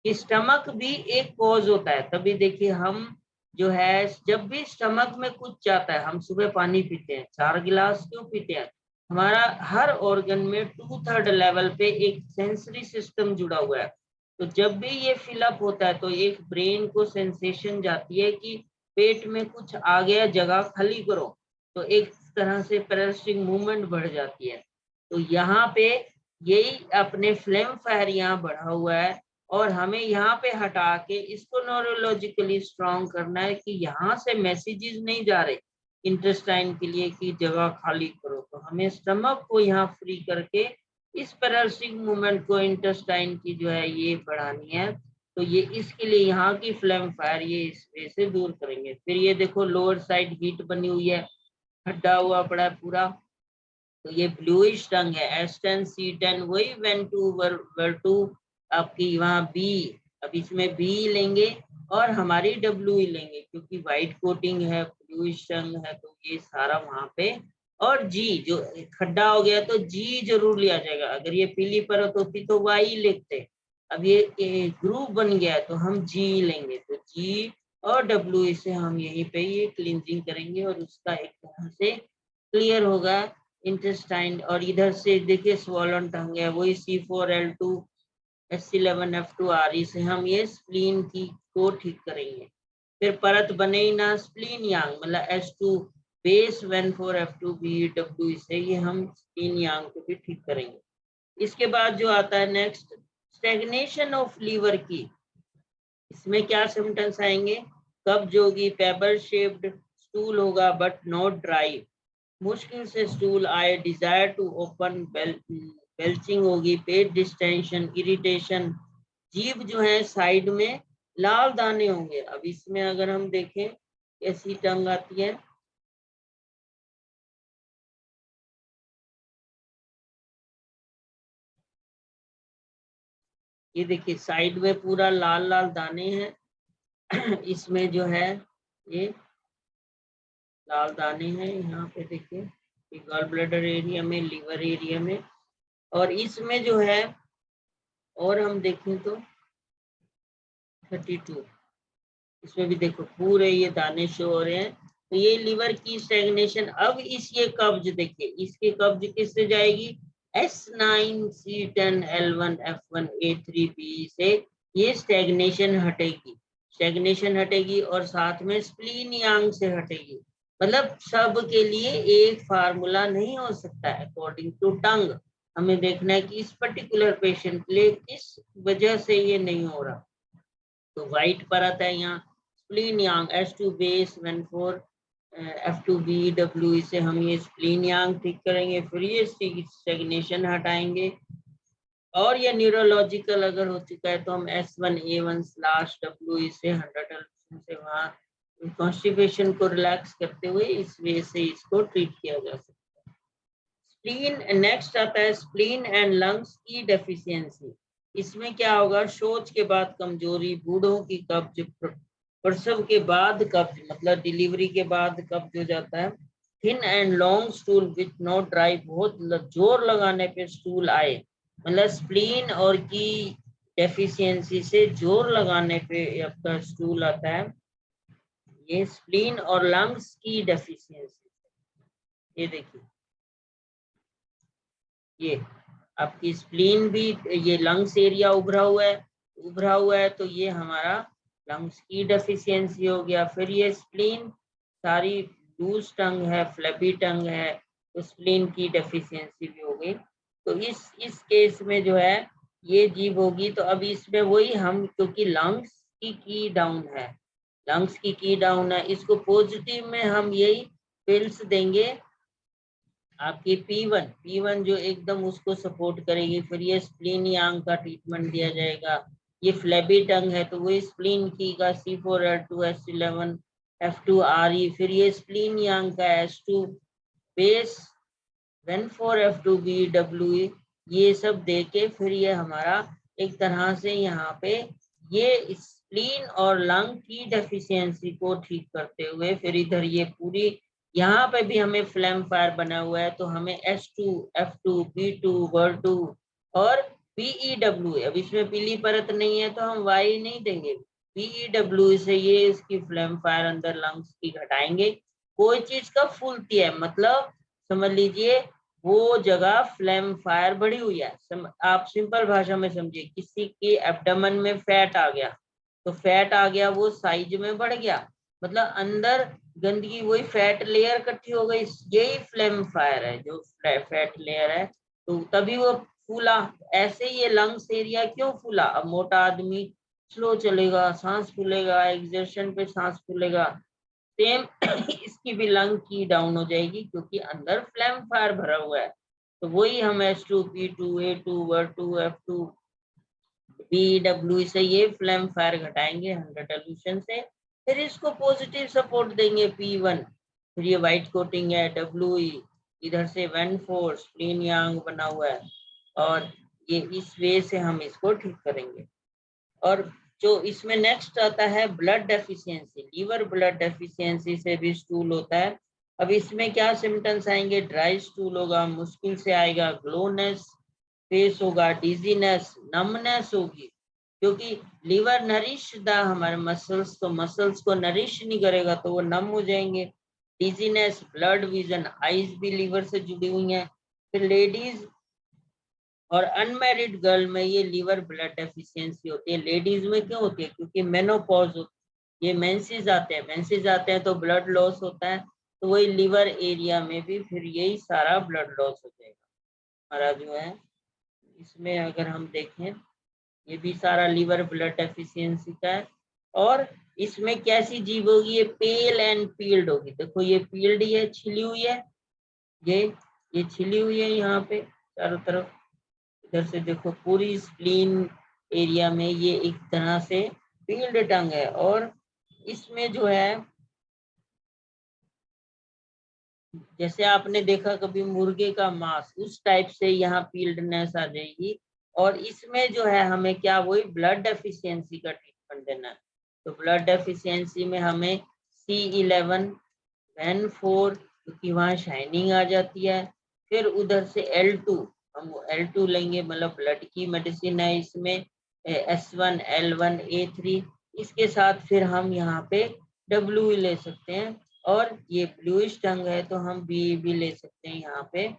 Speaker 1: कि स्टमक भी एक कॉज होता है। तभी देखिए हम जो है जब भी स्टमक में कुछ जाता है, हम सुबह पानी पीते हैं 4 गिलास क्यों पीते हैं, हमारा हर ऑर्गन में 2/3 लेवल पे एक सेंसरी सिस्टम जुड़ा हुआ है। तो जब भी ये फिलअप होता है तो एक ब्रेन को सेंसेशन जाती है कि पेट में कुछ आ गया, जगह खाली करो, तो एक तरह से पैरासिटिक मूवमेंट बढ़ जाती है। तो यहाँ पे यही अपने फ्लेम फायर यहाँ बढ़ा हुआ है और हमें यहाँ पे हटा के इसको न्यूरोलॉजिकली स्ट्रॉन्ग करना है कि यहाँ से मैसेजेस नहीं जा रहे इंटेस्टाइन के लिए कि जगह खाली करो। तो हमें स्टमक को यहाँ फ्री करके इस पैरासिटिक मूवमेंट को इंटेस्टाइन की जो है ये बढ़ानी है। तो ये इसके लिए यहाँ की फ्लेम फायर ये इस वे से दूर करेंगे। फिर ये देखो लोअर साइड हीट बनी हुई है, खड्डा हुआ पड़ा है पूरा। तो ये ब्लूइश रंग है, S10, C10 वही Ven2, Ver2 आपकी वहाँ B। अब इसमें B लेंगे और हमारी WE लेंगे क्योंकि व्हाइट कोटिंग है, ब्लूइश रंग है, तो ये सारा वहां पे। और G जो खड्डा हो गया तो G जरूर लिया जाएगा। अगर ये पीली परत होती तो Y लिखते। अब ये ग्रुप बन गया है तो हम G लेंगे। तो G और WE से हम यहीं पे ये क्लींजिंग करेंगे और उसका एक तरह से क्लियर होगा इंटेस्टाइन। और इधर से देखिए स्वॉलन टंग है, वही C4L2, S11F2RE से हम ये स्प्लीन की को ठीक करेंगे। फिर परत बने ही ना, स्प्लीन यांग मतलब S2 बेस, Ven4F2BW से ये हम स्प्लीन यांग को भी ठीक करेंगे। इसके बाद जो आता है नेक्स्ट, स्टेगनेशन ऑफ लीवर की। इसमें क्या सिम्टम्स आएंगे, कब्ज होगी, पेपर शेप्ड स्टूल होगा बट नॉट ड्राई, मुश्किल से स्टूल आए, डिजायर टू ओपन बेल्चिंग होगी, पेट डिस्टेंशन, इरिटेशन, जीभ जो है साइड में लाल दाने होंगे। अब इसमें अगर हम देखें कैसी टंग आती है, ये देखिए साइड में पूरा लाल लाल दाने हैं। इसमें जो है ये लाल दाने हैं, यहाँ पे देखिए ये गॉल ब्लैडर एरिया में, लीवर एरिया में, और इसमें जो है और हम देखें तो 32, इसमें भी देखो पूरे ये दाने शो हो रहे हैं। तो ये लीवर की स्टेग्नेशन। अब इस ये कब्ज देखिए, इसकी कब्ज किससे जाएगी, S9 C10 L1 F1 A3 B से ये स्टेग्नेशन हटेगी, स्टेग्नेशन हटेगी और साथ में स्प्लीन यांग से हटेगी। मतलब सब के लिए एक फार्मूला नहीं हो सकता अकॉर्डिंग टू टंग। हमें देखना है कि इस पर्टिकुलर पेशेंट के लिए किस वजह से ये नहीं हो रहा। तो व्हाइट पर आता है यहाँ स्प्लीन यांग, S2 बेस 1,4 F2B W, इसे हम ये स्प्लीन यांग ठीक करेंगे, फिर ये स्टेग्नेशन हटाएंगे। और ये न्यूरोलॉजिकल अगर हो चुका है तो हम S1A1/W इसे 100 से वहाँ कॉन्स्टिपेशन को रिलैक्स करते हुए इस वे से इसको ट्रीट किया जा सकता है। स्प्लीन नेक्स्ट आता है स्प्लीन एंड लंग्स की डेफिशिएंसी। इसमें क्या होगा, शौच के बाद कमजोरी, बूढ़ों की कब्ज, प्रसव के बाद कब्ज मतलब डिलीवरी के बाद कब्ज हो जाता है। Thin and long stool with no drive, बहुत जोर लगाने पे स्टूल आए, मतलब स्प्लीन और की डेफिशिएंसी से जोर लगाने पे आपका स्टूल आता है, ये स्प्लीन और लंग्स की डेफिशिएंसी। ये देखिए ये आपकी स्प्लीन भी, ये लंग्स एरिया उभरा हुआ है तो ये हमारा लंग्स की डेफिशिएंसी हो गया। फिर ये स्प्लीन सारी लूज टंग है, फ्लैपी टंग है, तो स्प्लीन की डेफिशिएंसी भी हो गई। तो इस केस में जो है ये जीभ होगी। तो अब इसमें वही हम, क्योंकि लंग्स की डाउन है, लंग्स की डाउन है, इसको पॉजिटिव में हम यही पिल्स देंगे आपकी P1 जो एकदम उसको सपोर्ट करेगी। फिर ये स्प्लीन यांग का ट्रीटमेंट दिया जाएगा। ये फ्लैबी टंग है तो वो स्प्लीन की का C4L2 S11 F2 RE, फिर ये स्प्लीन यांग का S2 बेस 1,4 F2 BW, ये सब दे के फिर ये हमारा एक तरह से यहाँ पे ये स्प्लीन और लंग की डेफिशिएंसी को ठीक करते हुए फिर इधर ये पूरी यहाँ पे भी हमें फ्लैम फायर बना हुआ है तो हमें S2 F2 B2 BR2 और BEW, अब इसमें पीली परत नहीं है तो हम Y नहीं देंगे, BEW से ये इसकी फ्लैम फायर अंदर लंग्स की घटाएंगे। कोई चीज का फूलती है मतलब समझ लीजिए वो जगह फ्लैम फायर बढ़ी हुई है। आप सिंपल भाषा में समझिए, किसी के एब्डोमेन में फैट आ गया तो फैट आ गया वो साइज में बढ़ गया, मतलब अंदर गंदगी, वही फैट लेयर इकट्ठी हो गई, यही फ्लैम फायर है जो फैट लेयर है, तो तभी वो फूला। ऐसे ही ये लंग्स एरिया क्यों फूला, अब मोटा आदमी स्लो चलेगा, सांस फूलेगा, एक्सर्शन पे सांस फूलेगा, सेम इसकी भी लंग की डाउन हो जाएगी क्योंकि अंदर फ्लैम फायर भरा हुआ है। तो वही हम S2 P2 A2 BR2 F2 BW से ये फ्लैम फायर घटाएंगे 100 एल्यूशन से। फिर इसको पॉजिटिव सपोर्ट देंगे P1, फिर ये व्हाइट कोटिंग है WE, इधर से 1,4 स्प्लीन यांग बना हुआ है और ये इस वे से हम इसको ठीक करेंगे। और जो इसमें नेक्स्ट आता है blood deficiency, liver blood deficiency से भी स्टूल होता है। अब इसमें क्या सिम्टम्स आएंगे, ड्राई स्टूल होगा, मुश्किल से आएगा, ग्लोनेस फेस होगा, डिजीनेस, नमनेस होगी, क्योंकि लीवर नरिश द हमारे मसल्स, तो मसल्स को नरिश नहीं करेगा तो वो नम हो जाएंगे। डिजीनेस, ब्लड विजन, आईज भी लीवर से जुड़ी हुई हैं। फिर लेडीज और अनमैरिड गर्ल में ये लीवर ब्लड डेफिशिएंसी होती है। लेडीज में क्यों होती है, क्योंकि मेनोपॉज होती है, ये मेंसेस आते हैं तो ब्लड लॉस होता है, तो वही लीवर एरिया में भी फिर यही सारा ब्लड लॉस हो जाएगा हमारा जो है। इसमें अगर हम देखें ये भी सारा लीवर ब्लड डेफिशिएंसी का है। और इसमें कैसी जीभ होगी, ये पेल एंड पील्ड होगी। देखो ये पील्ड, ये छिली हुई है, ये छिली हुई है यहाँ पे चारों तरफ, इधर से देखो पूरी स्प्लीन एरिया में ये एक तरह से पील्ड टंग है, और इसमें जो है जैसे आपने देखा कभी मुर्गे का मांस, उस टाइप से यहाँ पील्डनेस आ जाएगी। और इसमें जो है हमें क्या, वही ब्लड डेफिशिएंसी का ट्रीटमेंट देना है। तो ब्लड डेफिशिएंसी में हमें C11 N4, क्योंकि वहाँ शाइनिंग आ जाती है। फिर उधर से L2, हम L2 लेंगे, मतलब ब्लड की मेडिसिन है इसमें, S1 L1 A3। इसके साथ फिर हम यहाँ पे W ले सकते हैं, और ये ब्लूइश टंग है तो हम भी ले सकते हैं यहाँ पे।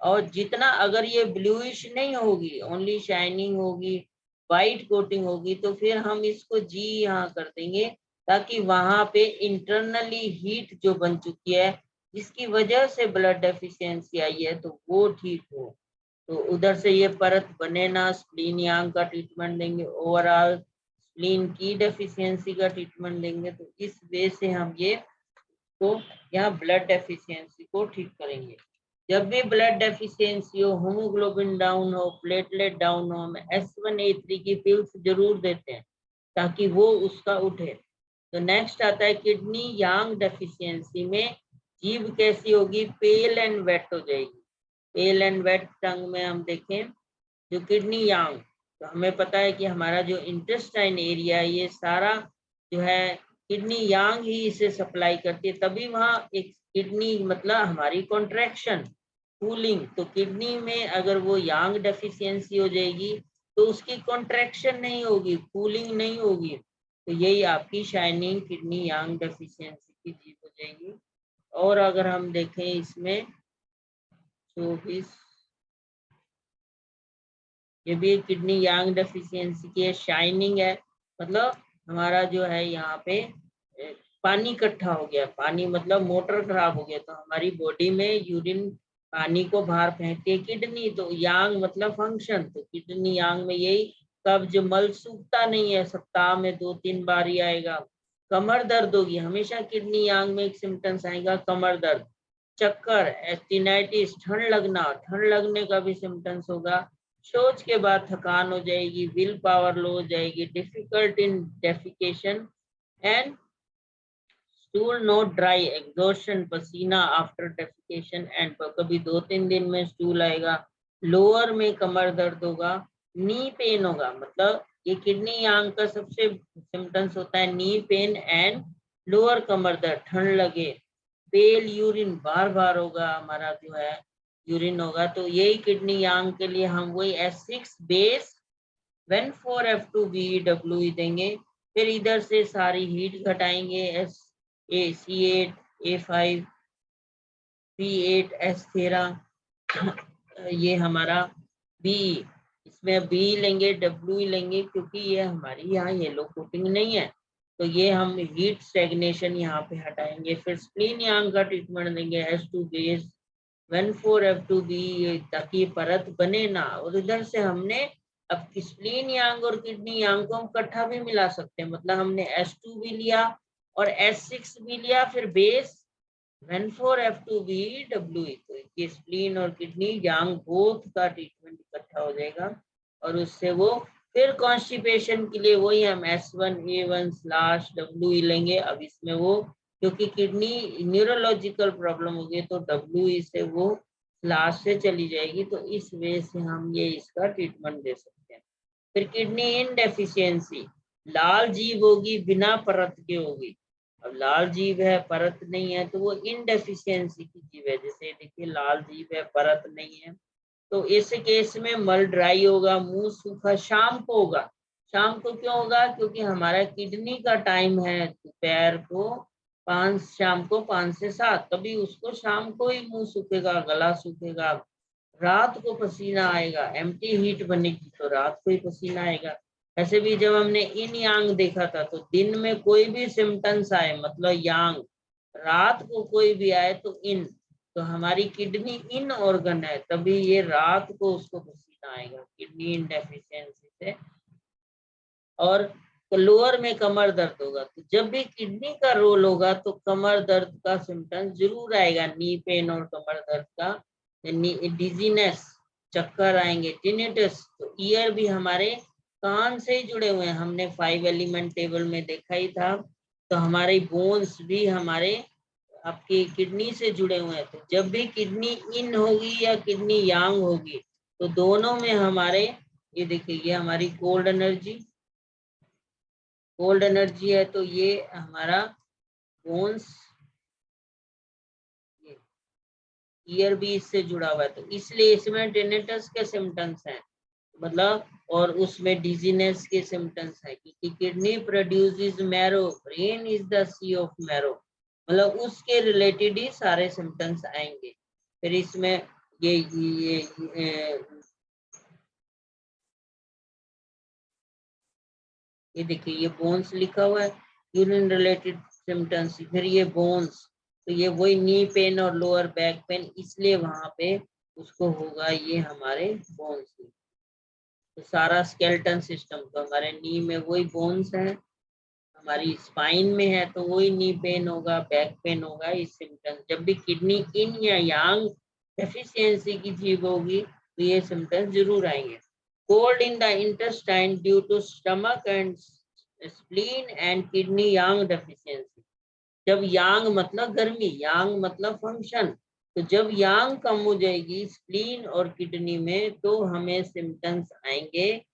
Speaker 1: और जितना अगर ये ब्लूइश नहीं होगी, ओनली शाइनिंग होगी, वाइट कोटिंग होगी, तो फिर हम इसको G यहाँ कर देंगे, ताकि वहां पे इंटरनली हीट जो बन चुकी है, जिसकी वजह से ब्लड डेफिशिएंसी आई है, तो वो ठीक हो। तो उधर से ये परत बने ना, स्प्लीन यांग का ट्रीटमेंट देंगे, ओवरऑल स्प्लीन की डेफिशिएंसी का ट्रीटमेंट देंगे। तो इस वे से हम ये तो यहाँ ब्लड डेफिशिएंसी को ठीक करेंगे। जब भी ब्लड डेफिशिएंसी हो, हीमोग्लोबिन डाउन हो, प्लेटलेट डाउन हो, हम S1A3 की पिल्स जरूर देते हैं, ताकि वो उसका उठे। तो नेक्स्ट आता है किडनी यांग डेफिशिएंसी में जीभ कैसी होगी, पेल एंड वेट हो जाएगी। पेल एंड वेट टंग में हम देखें जो किडनी यांग, तो हमें पता है कि हमारा जो इंटेस्टाइन एरिया है, ये सारा जो है किडनी यांग ही इसे सप्लाई करती है। तभी वहाँ एक किडनी मतलब हमारी कॉन्ट्रैक्शन, कूलिंग, तो किडनी में अगर वो यांग डेफिशिएंसी हो जाएगी तो उसकी कॉन्ट्रैक्शन नहीं होगी, कूलिंग नहीं होगी, तो यही आपकी शाइनिंग किडनी यांग डेफिशिएंसी की चीज हो जाएगी। और अगर हम देखें इसमें 24, ये भी किडनी यांग डेफिशिएंसी की है, शाइनिंग है, मतलब हमारा जो है यहाँ पे पानी इकट्ठा हो गया, पानी मतलब मोटर खराब हो गया, तो हमारी बॉडी में यूरिन पानी को बाहर फेंकती है किडनी। तो यांग मतलब फंक्शन, तो किडनी यांग में यही कब्ज, मल सूखता नहीं है, सप्ताह में 2-3 बार ही आएगा। कमर दर्द होगी, हमेशा किडनी यांग में एक सिम्टम्स आएगा, कमर दर्द, चक्कर, एस्टिनाइटिस, ठंड लगना, ठंड लगने का भी सिम्टम्स होगा। शौच के बाद थकान हो जाएगी, विल पावर लो हो जाएगी, difficult in defecation and stool not dry, exhaustion, पसीना आफ्टर डेफिकेशन एंड कभी 2-3 दिन में स्टूल आएगा। लोअर में कमर दर्द होगा, नी पेन होगा, मतलब ये किडनी यांग का सबसे सिम्टम्स होता है नी पेन एंड लोअर कमर दर्द, ठंड लगे। पेल यूरिन, बार बार होगा हमारा जो है यूरिन होगा। तो यही किडनी यांग के लिए हम वही S6 बेस N4F2BW देंगे। फिर इधर से सारी हीट घटाएंगे, C8 A5 P8 S13 ये हमारा B, इसमें B लेंगे, W लेंगे, क्योंकि ये हमारी यहाँ येलो कोटिंग नहीं है, तो ये हम हीट स्टेगनेशन यहाँ पे हटाएंगे। फिर स्प्लीन यांग का ट्रीटमेंट देंगे, S2 बेस N4F2B, ताकि परत बने ना। और इधर से हमने अब स्प्लीन यांग और किडनी यांग को हम इकट्ठा भी मिला सकते हैं, मतलब हमने S2 भी लिया और S6 भी लिया, फिर बेस N4F2BW, तो ये स्प्लीन और किडनी यांग बोथ का ट्रीटमेंट इकट्ठा हो जाएगा। और उससे वो फिर कॉन्स्टिपेशन के लिए वही हम S1A1/W लेंगे। अब इसमें वो क्योंकि किडनी न्यूरोलॉजिकल प्रॉब्लम हो गई, तो W से वो लास्ट से चली जाएगी, तो इस वे से हम ये इसका ट्रीटमेंट दे सकते हैं। फिर किडनी इन डेफिशिएंसी, लाल जीभ होगी, बिना परत के होगी। अब लाल जीभ है, परत नहीं है, तो वो इन डेफिशिएंसी की जीभ है। जैसे देखिए लाल जीभ है, परत नहीं है, तो इस केस में मल ड्राई होगा, मुंह सूखा, शाम को होगा। शाम को क्यों होगा, क्योंकि हमारा किडनी का टाइम है दोपहर को 5, शाम को 5 से 7, तभी उसको शाम को ही मुंह सूखेगा, गला सूखेगा। रात को पसीना आएगा, एम्प्टी हीट बनेगी, तो रात को ही पसीना आएगा। ऐसे भी जब हमने इन यांग देखा था, तो दिन में कोई भी सिम्टम्स आए मतलब यांग, रात को कोई भी आए तो इन, तो हमारी किडनी इन ऑर्गन है, तभी ये रात को उसको पसीना आएगा, किडनी इन डेफिशिएंसी से। और लोअर में कमर दर्द होगा, तो जब भी किडनी का रोल होगा तो कमर दर्द का सिम्टम्स जरूर आएगा, नी पेन और कमर दर्द का, डिजीनेस, चक्कर आएंगे। टिनिटस, तो ईयर भी हमारे कान से ही जुड़े हुए हैं, हमने 5 एलिमेंट टेबल में देखा ही था। तो हमारे बोन्स भी हमारे आपकी किडनी से जुड़े हुए हैं। तो जब भी किडनी इन होगी या किडनी यांग होगी, तो दोनों में हमारे, ये देखिए ये हमारी कोल्ड एनर्जी है, तो ये हमारा बोन्स, ईयर भी इससे जुड़ा हुआ है। तो इसलिए इसमें टिनिटस के सिम्टम्स हैं, मतलब, और उसमें डिजीनेस के सिम्टम्स है, क्योंकि kidney produces marrow, brain is the sea of marrow, मतलब उसके रिलेटेड ही सारे सिम्टम्स आएंगे। फिर इसमें ये देखिए ये बोन्स लिखा हुआ है, यूरिन रिलेटेड सिम्टम्स। फिर ये बोन्स, तो ये वही नी पेन और लोअर बैक पेन, इसलिए वहां पे उसको होगा ये हमारे बोन्स। तो सारा स्केलेटन सिस्टम, तो हमारे नी में वही बोन्स है, हमारी स्पाइन में है तो वही नी पेन होगा, बैक पेन होगा, इस सिम्टम्स। जब भी किडनी इन या यांग डेफिशिएंसी की चीज होगी तो ये सिम्टम्स जरूर आएंगे। Cold in the intestine due to stomach and spleen and kidney yang deficiency. जब यांग मतलब गर्मी, यांग मतलब फंक्शन, तो जब यांग कम हो जाएगी स्प्लीन और किडनी में, तो हमें सिम्टम्स आएंगे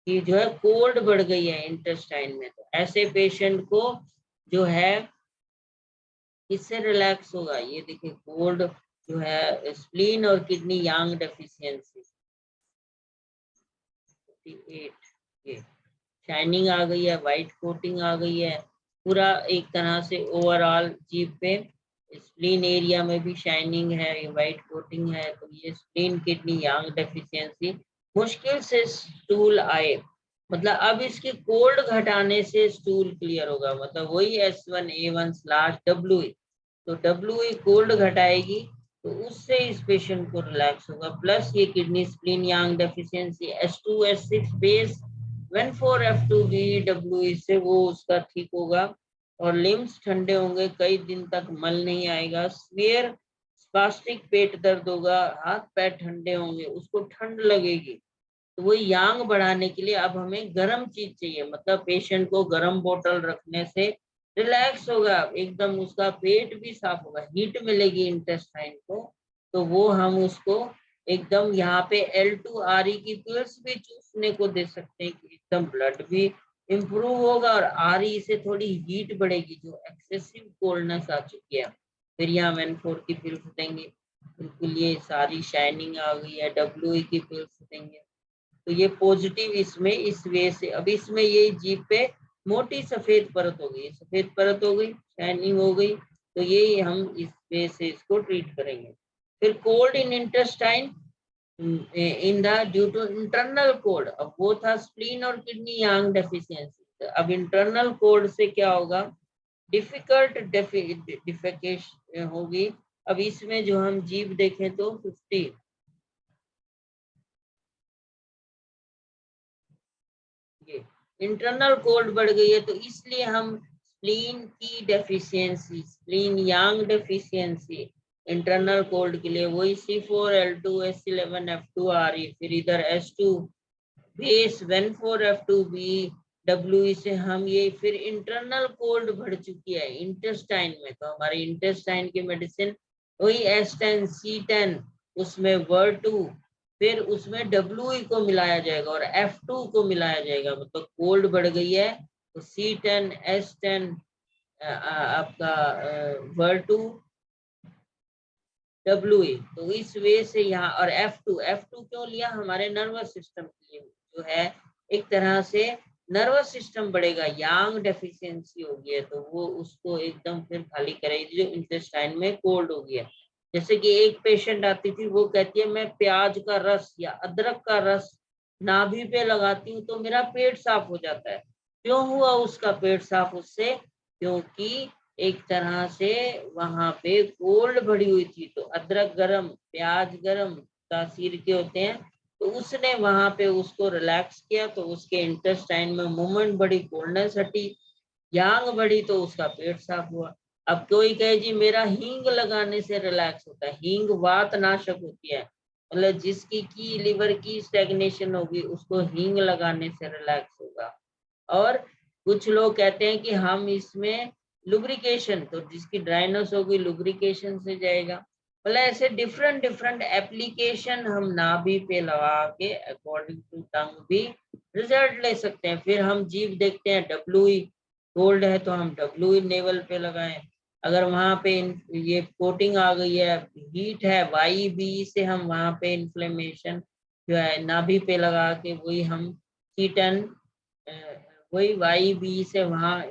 Speaker 1: कि जो है कोल्ड बढ़ गई है इंटेस्टाइन में। तो ऐसे पेशेंट को जो है इससे रिलैक्स होगा। ये देखिए कोल्ड जो है स्प्लीन और किडनी यांग डेफिशिएंसी। 48, ये शाइनिंग आ गई है, व्हाइट कोटिंग आ गई है, पूरा एक तरह से ओवरऑल जीभ पे स्प्लीन एरिया में भी शाइनिंग है, ये व्हाइट कोटिंग है। तो ये स्प्लीन किडनी यांग डेफिशिएंसी। मुश्किल से स्टूल आए, मतलब अब इसके कोल्ड घटाने से स्टूल क्लियर होगा, मतलब वही S1A1/WE। तो WE कोल्ड घटाएगी तो उससे इस पेशेंट को रिलैक्स होगा। प्लस ये kidney spleen yang deficiency S2 S6 base 14F2BWE से वो उसका ठीक होगा, और लिम्स ठंडे होंगे, कई दिन तक मल नहीं आएगा। स्वेयर स्पास्टिक पेट दर्द होगा, हाथ पैर ठंडे होंगे, उसको ठंड लगेगी। तो वो यांग बढ़ाने के लिए अब हमें गर्म चीज चाहिए, मतलब पेशेंट को गर्म बोतल रखने से रिलैक्स होगा एकदम, उसका पेट भी साफ होगा, हीट मिलेगी इंटेस्टाइन को। तो वो हम उसको एकदम यहाँ पे L2RE की पिल्स भी चूसने को दे सकते हैं कि एकदम ब्लड भी इम्प्रूव होगा, और RE से थोड़ी हीट बढ़ेगी जो एक्सेसिव कोल्डनेस आ चुकी है। फिर यहाँ N4 की पिल्स देंगे, बिल्कुल ये सारी शाइनिंग आ गई है, WE की पिल्स देंगे। तो ये पॉजिटिव इसमें इस वे से। अब इसमें ये जीभ पे मोटी सफेद परत हो गई, सफेद परत हो गई, शाइनिंग हो गई, तो ये हम इस वे से इसको ट्रीट करेंगे। फिर cold in intestine in the due to internal cold, अब वो था स्प्लीन और किडनी यांग डेफिशिएंसी। अब इंटरनल कोल्ड से क्या होगा, डिफिकल्ट डिफेकेशन होगी। अब इसमें जो हम जीभ देखें तो 50, इंटरनल कोल्ड बढ़ गई है, तो इसलिए हम स्प्लीन की deficiency, spleen yang deficiency internal cold के लिए वही C4L2S11F2RE, फिर इधर S2 बेस 14F2BWE से हम ये, फिर इंटरनल कोल्ड बढ़ चुकी है इंटेस्टाइन में, तो हमारे इंटेस्टाइन की मेडिसिन वही S10 C10, उसमें Ver2, फिर उसमें WE को मिलाया जाएगा और F2 को मिलाया जाएगा, मतलब कोल्ड बढ़ गई है तो C10 S10 आपका Ver2 WE, तो इस वे से यहाँ, और F2 क्यों लिया, हमारे नर्वस सिस्टम के लिए जो है एक तरह से नर्वस सिस्टम बढ़ेगा, यांग डेफिशिएंसी हो गई है, तो वो उसको एकदम फिर खाली करेगी जो इंटेस्टाइन में कोल्ड हो गया। जैसे कि एक पेशेंट आती थी, वो कहती है मैं प्याज का रस या अदरक का रस नाभि पे लगाती हूँ तो मेरा पेट साफ हो जाता है। क्यों हुआ उसका पेट साफ उससे, क्योंकि एक तरह से वहां पे कोल्ड बढ़ी हुई थी, तो अदरक गरम प्याज गरम तासीर के होते हैं, तो उसने वहां पे उसको रिलैक्स किया, तो उसके इंटेस्टाइन में मूवमेंट बढ़ी, कोल्डनेस हटी, यांग बढ़ी, तो उसका पेट साफ हुआ। अब कोई कहे जी मेरा हींग लगाने से रिलैक्स होता है, हींग वात नाशक होती है, मतलब जिसकी की लिवर की स्टेग्नेशन होगी उसको हींग लगाने से रिलैक्स होगा। और कुछ लोग कहते हैं कि हम इसमें लुब्रिकेशन, तो जिसकी ड्राइनेस होगी लुब्रिकेशन से जाएगा। मतलब ऐसे डिफरेंट डिफरेंट एप्लीकेशन हम नाभि पे लगा के अकॉर्डिंग टू टंग भी रिजल्ट ले सकते हैं। फिर हम जीभ देखते हैं, डब्ल्यू कोल्ड है तो हम डब्ल्यू नेवल पे लगाएं। अगर वहां पे ये कोटिंग आ गई है, हीट है, वाई बी से हम वहां पे इन्फ्लेमेशन जो है नाभि पे लगा के वही हम कीटन वही वाई बी से वहां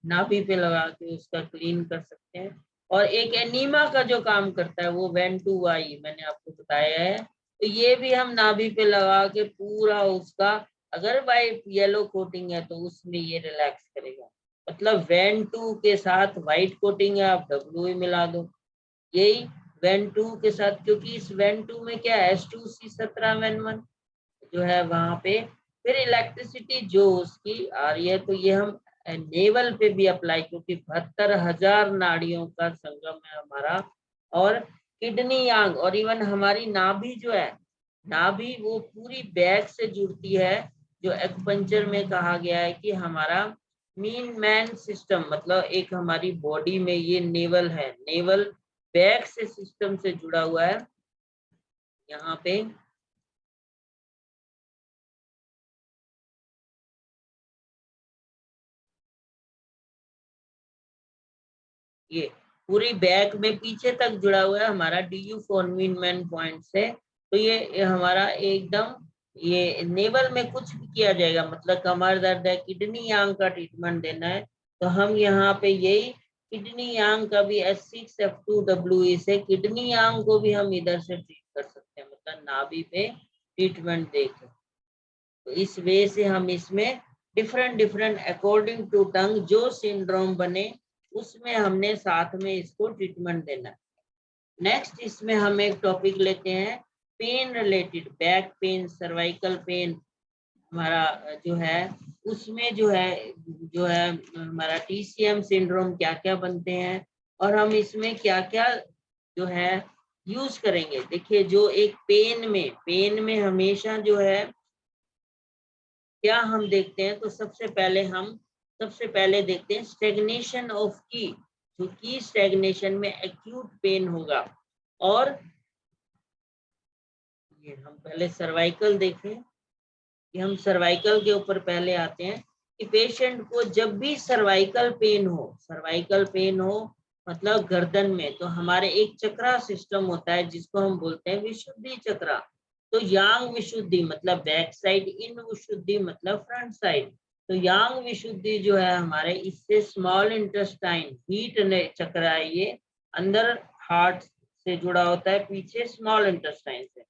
Speaker 1: नाभि पे लगा के उसका क्लीन कर सकते हैं। और एक एनीमा का जो काम करता है वो वेन टू वाई मैंने आपको बताया है, तो ये भी हम नाभि पे लगा के पूरा उसका, अगर वाइट येलो कोटिंग है तो उसमें ये रिलैक्स करेगा। मतलब वेन टू के साथ व्हाइट कोटिंग है, आप डब्ल्यू मिला दो यही वेन टू के साथ, क्योंकि इस वेन टू में क्या है S2C17 जो है वहां पे फिर इलेक्ट्रिसिटी जो उसकी आ रही है, तो ये हम नेवल पे भी अप्लाई, क्योंकि 72,000 नाड़ियों का संगम है हमारा। और किडनी यांग और इवन हमारी नाभि जो है, नाभि वो पूरी बैक से जुड़ती है, जो एक्यूपंक्चर में कहा गया है कि हमारा मीन मैन सिस्टम, मतलब एक हमारी बॉडी में ये नेवल है, नेवल बैक से सिस्टम से जुड़ा हुआ है। यहाँ पे ये पूरी बैक में पीछे तक जुड़ा हुआ है हमारा DU फोरमीन पॉइंट से। तो ये हमारा एकदम ये नेवल में कुछ भी किया जाएगा, मतलब कमर दर्द है, किडनी यांग का ट्रीटमेंट देना है, तो हम यहाँ पे यही किडनी यांग का भी S6F2WE से किडनी यांग को भी हम इधर से ट्रीट कर सकते हैं, मतलब नाभि पे ट्रीटमेंट देके। तो इस वे से हम इसमें different different according to tongue जो सिंड्रोम बने उसमें हमने साथ में इसको ट्रीटमेंट देना है। नेक्स्ट इसमें हम एक टॉपिक लेते हैं pen related, back pain, cervical pain हमारा जो है, उसमें जो है हमारा TCM सिंड्रोम क्या क्या बनते हैं और हम इसमें क्या क्या जो है यूज करेंगे। देखिए जो एक पेन में हमेशा जो है क्या हम देखते हैं, तो सबसे पहले देखते हैं स्टेग्नेशन ऑफ की, जो की स्टेग्नेशन में एक्यूट पेन होगा। और ये हम पहले सर्वाइकल देखें कि हम सर्वाइकल के ऊपर पहले आते हैं कि पेशेंट को जब भी सर्वाइकल पेन हो मतलब गर्दन में, तो हमारे एक चक्रा सिस्टम होता है जिसको हम बोलते हैं विशुद्धि चक्रा। तो यांग विशुद्धि मतलब बैक साइड, इन विशुद्धि मतलब फ्रंट साइड। तो यांग विशुद्धि जो है हमारे, इससे स्मॉल इंटेस्टाइन हीट चक्र है, ये अंदर हार्ट से जुड़ा होता है, पीछे स्मॉल इंटेस्टाइन से।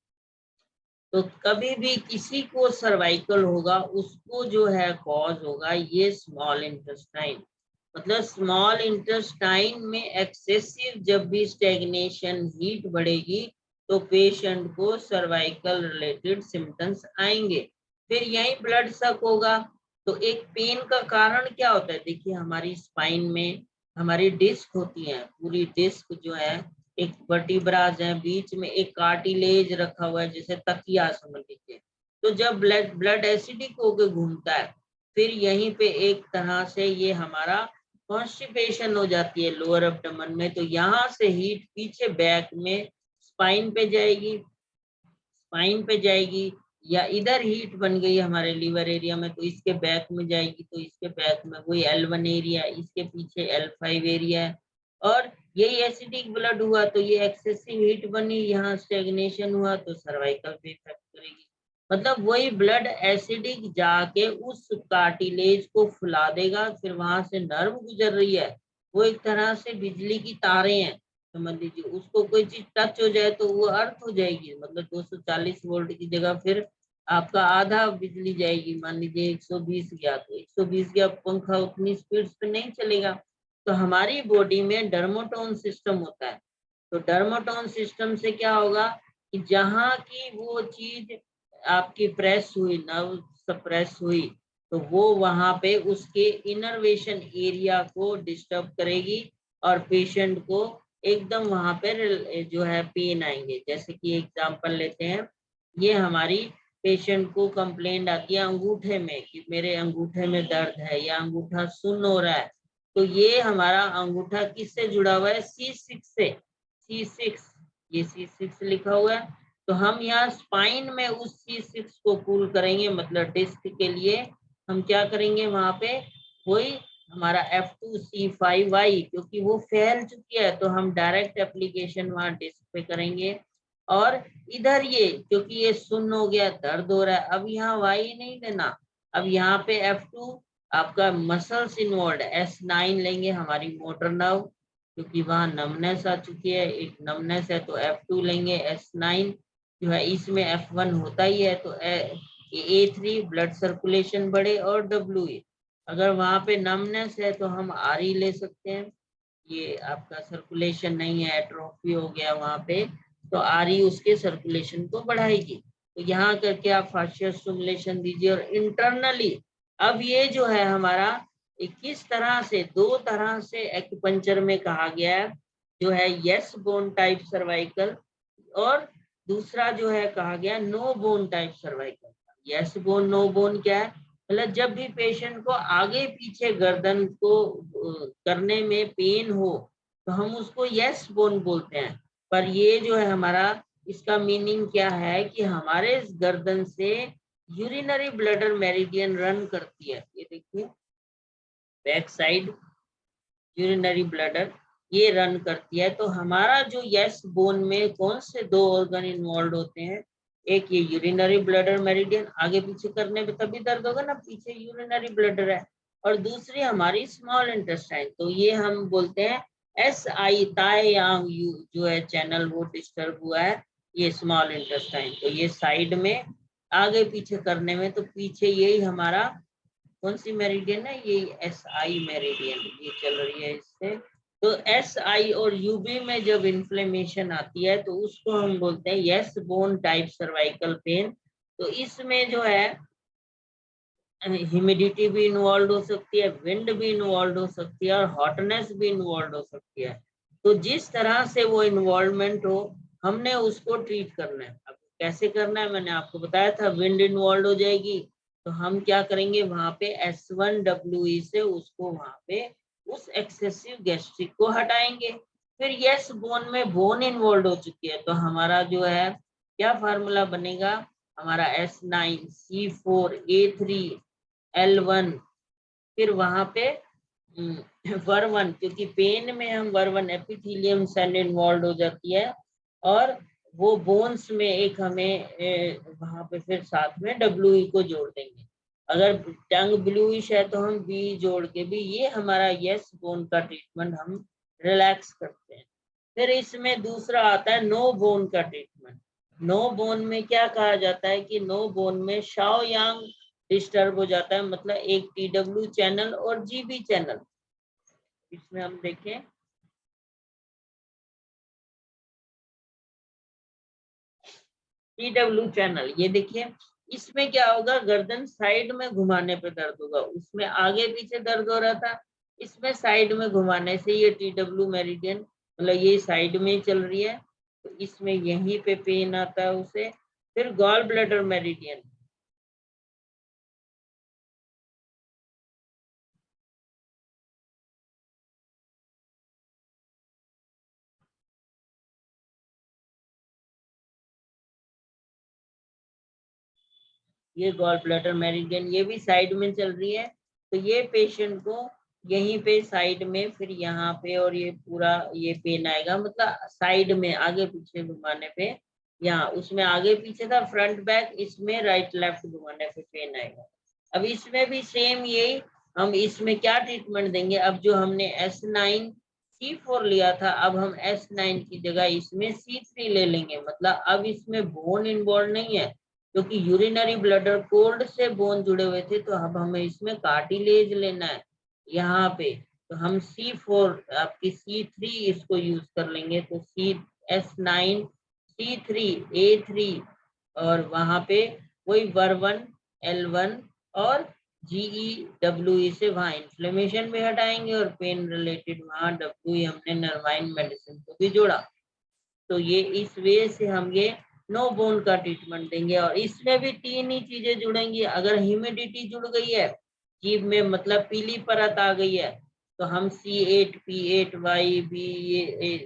Speaker 1: तो कभी भी किसी को सर्वाइकल होगा उसको जो है कॉज होगा ये स्मॉल इंटेस्टाइन। मतलब स्मॉल इंटेस्टाइन में एक्सेसिव जब भी स्टेग्नेशन हीट बढ़ेगी तो पेशेंट को सर्वाइकल रिलेटेड सिम्टम्स आएंगे। फिर यही ब्लड सक होगा। तो एक पेन का कारण क्या होता है, देखिए हमारी स्पाइन में हमारी डिस्क होती है, पूरी डिस्क जो है एक वर्टिब्रास है, बीच में एक कार्टिलेज रखा हुआ है जैसे तकिया समझ लीजिए। तो जब ब्लड एसिडिक होकर घूमता है फिर यहीं पे एक तरह से ये हमारा कॉन्स्टिपेशन हो जाती है लोअर एब्डोमेन में। तो यहाँ से हीट पीछे बैक में स्पाइन पे जाएगी या इधर हीट बन गई हमारे लीवर एरिया में तो इसके बैक में जाएगी, तो इसके बैक में वही L1 एरिया, इसके पीछे L5 एरिया है। और यही एसिडिक ब्लड हुआ तो ये एक्सेसिव हीट बनी, यहाँ स्टेग्नेशन हुआ तो सर्वाइकल पे इफेक्ट करेगी। मतलब वही ब्लड एसिडिक जाके उस कार्टिलेज को फुला देगा, फिर वहां से नर्व गुजर रही है, वो एक तरह से बिजली की तारें हैं समझ लीजिए, उसको कोई चीज टच हो जाए तो वो अर्थ हो जाएगी, मतलब 240 वोल्ट की जगह फिर आपका आधा बिजली जाएगी। मान लीजिए 120 गया तो 120 गया, पंखा उतनी स्पीड पे नहीं चलेगा। तो हमारी बॉडी में डर्मोटोन सिस्टम होता है। तो डर्मोटोन सिस्टम से क्या होगा कि जहाँ की वो चीज आपकी प्रेस हुई, नर्व सप्रेस हुई, तो वो वहां पे उसके इनर्वेशन एरिया को डिस्टर्ब करेगी और पेशेंट को एकदम वहां पे जो है पेन आएंगे। जैसे कि एग्जांपल लेते हैं, ये हमारी पेशेंट को कंप्लेंट आती है अंगूठे में कि मेरे अंगूठे में दर्द है या अंगूठा सुन्न हो रहा है। तो ये हमारा अंगूठा किससे जुड़ा हुआ है? C6 से। C6, ये C6 लिखा हुआ है। तो हम यहाँ स्पाइन में उस C6 को पुल करेंगे, मतलब डिस्क के लिए हम क्या करेंगे वहां पे, वही हमारा F2C5Y, क्योंकि वो फैल चुकी है तो हम डायरेक्ट एप्लीकेशन वहां डिस्क पे करेंगे। और इधर ये क्योंकि ये सुन्न हो गया, दर्द हो रहा है, अब यहाँ वाई नहीं लेना, अब यहाँ पे F2 आपका मसल्स इन्वॉल्व, S9 लेंगे हमारी मोटर नर्व, क्योंकि वहां नमनेस आ चुकी है, एक नमनेस है तो F2 लेंगे। S9 जो है इसमें F1 होता ही है, तो A3 ब्लड सर्कुलेशन बढ़े, और WE अगर वहां पे नमनेस है तो हम RE ले सकते हैं। ये आपका सर्कुलेशन नहीं है, एट्रोफी हो गया वहां पे, तो RE उसके सर्कुलेशन को बढ़ाएगी। तो यहाँ करके आप फाशियल स्टिमुलेशन दीजिए। और इंटरनली अब ये जो है हमारा किस तरह से, दो तरह से एक्यूपंक्चर में कहा गया है, जो है यस बोन टाइप सर्वाइकल, और दूसरा जो है कहा गया no bone type cervical. Yes bone no bone क्या है? मतलब जब भी पेशेंट को आगे पीछे गर्दन को करने में पेन हो तो हम उसको यस बोन बोलते हैं। पर ये जो है हमारा, इसका मीनिंग क्या है कि हमारे इस गर्दन से यूरिनरी ब्लडर मेरिडियन रन करती है। ये देखिए बैक साइड यूरिनरी ब्लडर ये रन करती है। तो हमारा जो यस बोन में कौन से दो ऑर्गन इन्वॉल्व होते हैं? एक ये यूरिनरी ब्लडर मेरिडियन, आगे पीछे करने पे तभी दर्द होगा ना, पीछे यूरिनरी ब्लडर है। और दूसरी हमारी स्मॉल इंटेस्टाइन, तो ये हम बोलते हैं SI, ताई यांग यू जो है चैनल वो डिस्टर्ब हुआ है, ये स्मॉल इंटेस्टाइन। तो ये साइड में आगे पीछे करने में, तो पीछे यही हमारा कौन सी मेरिडियन है? ये SI मेरिडियन ये चल रही है इससे। तो SI और UB में जब इन्फ्लेमेशन आती है तो उसको हम बोलते हैं yes bone type cervical pain. तो इसमें जो है ह्यूमिडिटी भी इन्वॉल्व हो सकती है, विंड भी इन्वॉल्व हो सकती है, और हॉटनेस भी इन्वॉल्व हो सकती है। तो जिस तरह से वो इन्वॉल्वमेंट हो हमने उसको ट्रीट करना है। अब कैसे करना है मैंने आपको बताया था, विंड इन्वॉल्व हो जाएगी तो हम क्या करेंगे वहां पे S1WE से उसको वहां पे उस एक्सेसिव गैस्ट्रिक को हटाएंगे। फिर यस बोन में बोन इन्वॉल्व हो चुकी है तो हमारा जो है क्या फार्मूला बनेगा, हमारा S9C4A3L1, फिर वहां पे वर्वन, क्योंकि पेन में हम वर्वन एपिथेलियम सेल इन्वॉल्व हो जाती है, और वो बोन्स में एक हमें वहां पे फिर साथ में WE को जोड़ देंगे। अगर टंग ब्लूइश है तो हम B जोड़ के भी, ये हमारा यस बोन का ट्रीटमेंट हम रिलैक्स करते हैं। फिर इसमें दूसरा आता है नो बोन का ट्रीटमेंट। नो बोन में क्या कहा जाता है कि नो बोन में शाओ यांग डिस्टर्ब हो जाता है, मतलब एक TW चैनल और GB चैनल। इसमें हम देखें TW चैनल, ये देखिए इसमें क्या होगा, गर्दन साइड में घुमाने पे दर्द होगा, उसमें आगे पीछे दर्द हो रहा था, इसमें साइड में घुमाने से ये TW मेरिडियन, मतलब ये साइड में चल रही है तो इसमें यहीं पे पेन आता है उसे। फिर गॉल ब्लैडर मेरिडियन, ये गॉल ब्लैडर मेरिडियन ये भी साइड में चल रही है, तो ये पेशेंट को यहीं पे साइड में, फिर यहाँ पे, और ये पूरा ये पेन आएगा, मतलब साइड में आगे पीछे घुमाने पे, यहाँ उसमें आगे पीछे था फ्रंट बैक, इसमें राइट लेफ्ट घुमाने पे पेन आएगा। अब इसमें भी सेम यही, हम इसमें क्या ट्रीटमेंट देंगे, अब जो हमने S9C4 लिया था अब हम S9 की जगह इसमें C3 ले लेंगे, मतलब अब इसमें बोन इन्वॉल्व नहीं है, क्योंकि यूरिनरी ब्लडर कोल्ड से बोन जुड़े हुए थे, तो अब हमें इसमें कार्टिलेज लेना है यहाँ पे, तो हम C4 आपकी C3 इसको यूज कर लेंगे, तो S9C3A3, और वहां पे वही वर्वन L1 और GEWE से वहाँ इन्फ्लेमेशन भी हटाएंगे और पेन रिलेटेड वहाँ WE हमने नर्वाइन मेडिसिन को भी जोड़ा। तो ये इस वे से हम ये नो बोन का ट्रीटमेंट देंगे। और इसमें भी 3 ही चीजें जुड़ेंगी। अगर ह्यूमिडिटी जुड़ गई है जीभ में, मतलब पीली परत आ गई है, तो हम C8P8YB ये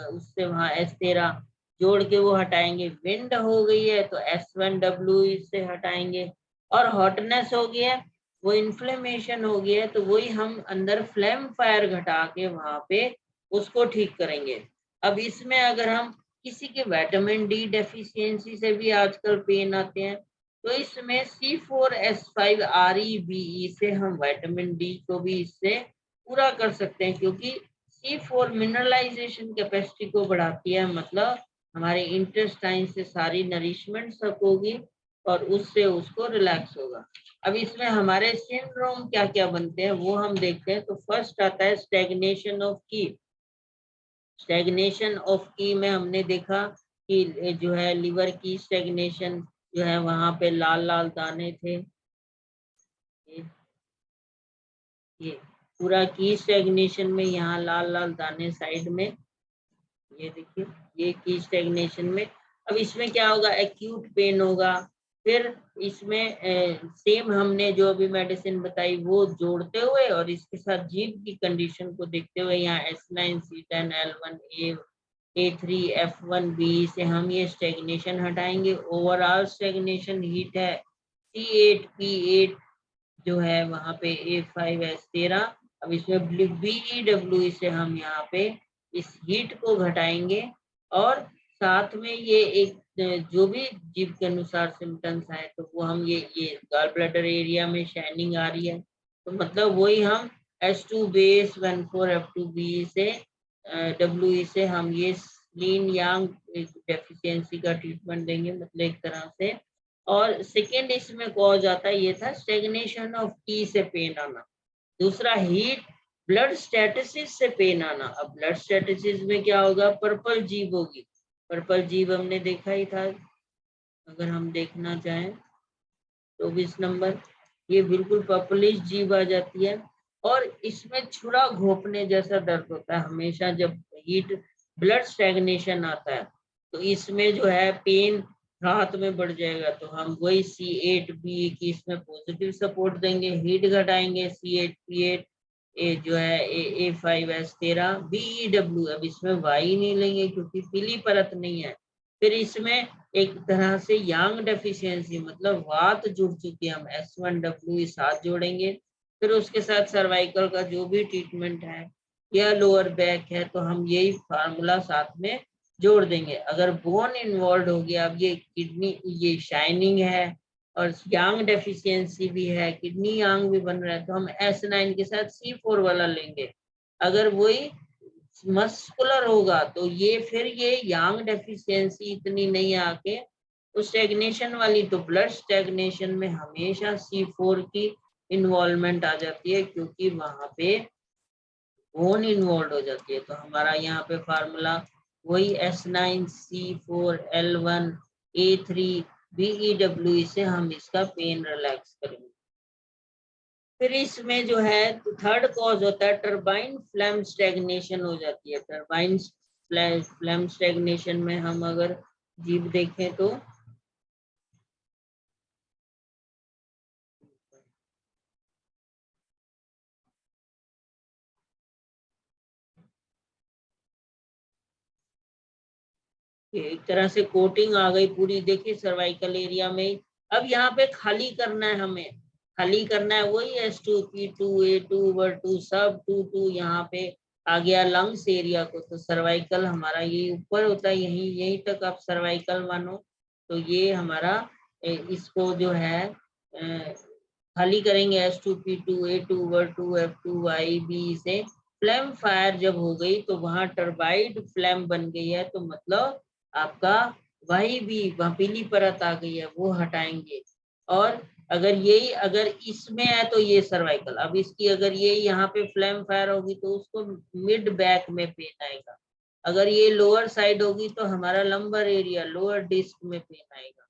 Speaker 1: उससे वहाँ S13 जोड़ के वो हटाएंगे। विंड हो गई है तो S1W से हटाएंगे। और हॉटनेस हो गया है, वो इन्फ्लेमेशन हो गया है, तो वही हम अंदर फ्लेम फायर घटा के वहां पे उसको ठीक करेंगे। अब इसमें अगर हम किसी के विटामिन डी डेफिशिएंसी से भी आजकल पेन आते हैं, तो इसमें C4S5REBE से हम विटामिन डी को भी इससे पूरा कर सकते हैं, क्योंकि C4 मिनरलाइजेशन कैपेसिटी को बढ़ाती है, मतलब हमारे इंटेस्टाइन से सारी नरिशमेंट सब होगी और उससे उसको रिलैक्स होगा। अब इसमें हमारे सिंड्रोम क्या क्या बनते हैं वो हम देखते हैं। तो फर्स्ट आता है स्टैग्नेशन ऑफ की। स्टैग्नेशन ऑफ की में हमने देखा कि जो है लिवर की स्टैग्नेशन जो है, वहां पे लाल लाल दाने थे। ये पूरा की स्टैग्नेशन में यहाँ लाल लाल दाने साइड में, ये देखिए ये की स्टैग्नेशन में। अब इसमें क्या होगा, एक्यूट पेन होगा। फिर इसमें सेम हमने जो अभी मेडिसिन बताई वो जोड़ते हुए और इसके साथ जीभ की कंडीशन को देखते हुए यहाँ S9C10L1A A3F1B से हम ये स्टेगनेशन हटाएंगे। ओवरऑल स्टेगनेशन हीट है C8P8 जो है वहां पे A5S13। अब इसमें BEWE से हम यहाँ पे इस हीट को घटाएंगे। और साथ में ये एक जो भी जीभ के अनुसार सिम्टम्स आए तो वो हम ये गॉल ब्लैडर एरिया में शाइनिंग आ रही है, तो मतलब वही हम S2 बेस 14F2B से WE से हम ये लीन यांग डेफिशिएंसी का ट्रीटमेंट देंगे, मतलब एक तरह से। और सेकेंड इसमें कॉज आता है, ये था स्टेग्नेशन ऑफ की से पेन आना। दूसरा हीट ब्लड स्टैटिसिस से पेन आना। अब ब्लड स्टैटिसिस में क्या होगा, पर्पल जीभ होगी। पर्पल जीभ हमने देखा ही था, अगर हम देखना चाहें 24 नंबर, ये बिल्कुल पर्पलिश जीभ आ जाती है। और इसमें छुरा घोंपने जैसा दर्द होता है हमेशा जब हीट ब्लड स्टैग्नेशन आता है। तो इसमें जो है पेन राहत में बढ़ जाएगा। तो हम वही C8B की इसमें पॉजिटिव सपोर्ट देंगे, हीट घटाएंगे। C8P8 जो है A5S13 BEW। अब इसमें वाई नहीं लेंगे क्योंकि पीली परत नहीं है। फिर इसमें एक तरह से यांग डेफिशिएंसी मतलब वात जुड़ चुकी है, हम S1W साथ जोड़ेंगे। फिर उसके साथ सर्वाइकल का जो भी ट्रीटमेंट है या लोअर बैक है तो हम यही फार्मूला साथ में जोड़ देंगे। अगर बोन इन्वॉल्व हो गया, अब ये किडनी ये शाइनिंग है और यांग डेफिशिएंसी भी है, किडनी यांग भी बन रहा है, तो हम S9 के साथ C4 वाला लेंगे। अगर वही मस्कुलर होगा तो ये फिर ये यांग डेफिशिएंसी इतनी नहीं आके तो स्टेग्नेशन वाली, तो ब्लड स्टेग्नेशन में हमेशा C4 की इन्वॉल्वमेंट आ जाती है क्योंकि वहां पे बोन इन्वॉल्व हो जाती है। तो हमारा यहाँ पे फार्मूला वही S9C4L1A3BEW से हम इसका पेन रिलैक्स करेंगे। फिर इसमें जो है तो थर्ड कॉज होता है टर्बाइन फ्लैम स्टैग्नेशन हो जाती है। टर्बाइन फ्लैम स्टैग्नेशन में हम अगर जीभ देखें तो एक तरह से कोटिंग आ गई पूरी, देखिए सर्वाइकल एरिया में। अब यहाँ पे खाली करना है, हमें खाली करना है वही S2P2 A2/2 सब 2 यहाँ पे आ गया लंग्स एरिया को। तो सर्वाइकल हमारा ये ऊपर होता है, यही तक आप सर्वाइकल मानो। तो ये हमारा इसको जो है खाली करेंगे S2P2 A2/2 F2YB से। फ्लैम फायर जब हो गई तो वहां टर्बाइड फ्लैम बन गई है, तो मतलब आपका वही भी वहाँ पीली परत आ गई है वो हटाएंगे। और अगर इसमें है तो ये सर्वाइकल। अब इसकी अगर ये यहाँ पे फ्लैम फायर होगी तो उसको मिड बैक में पेन आएगा। अगर ये लोअर साइड होगी तो हमारा लंबर एरिया लोअर डिस्क में पेन आएगा।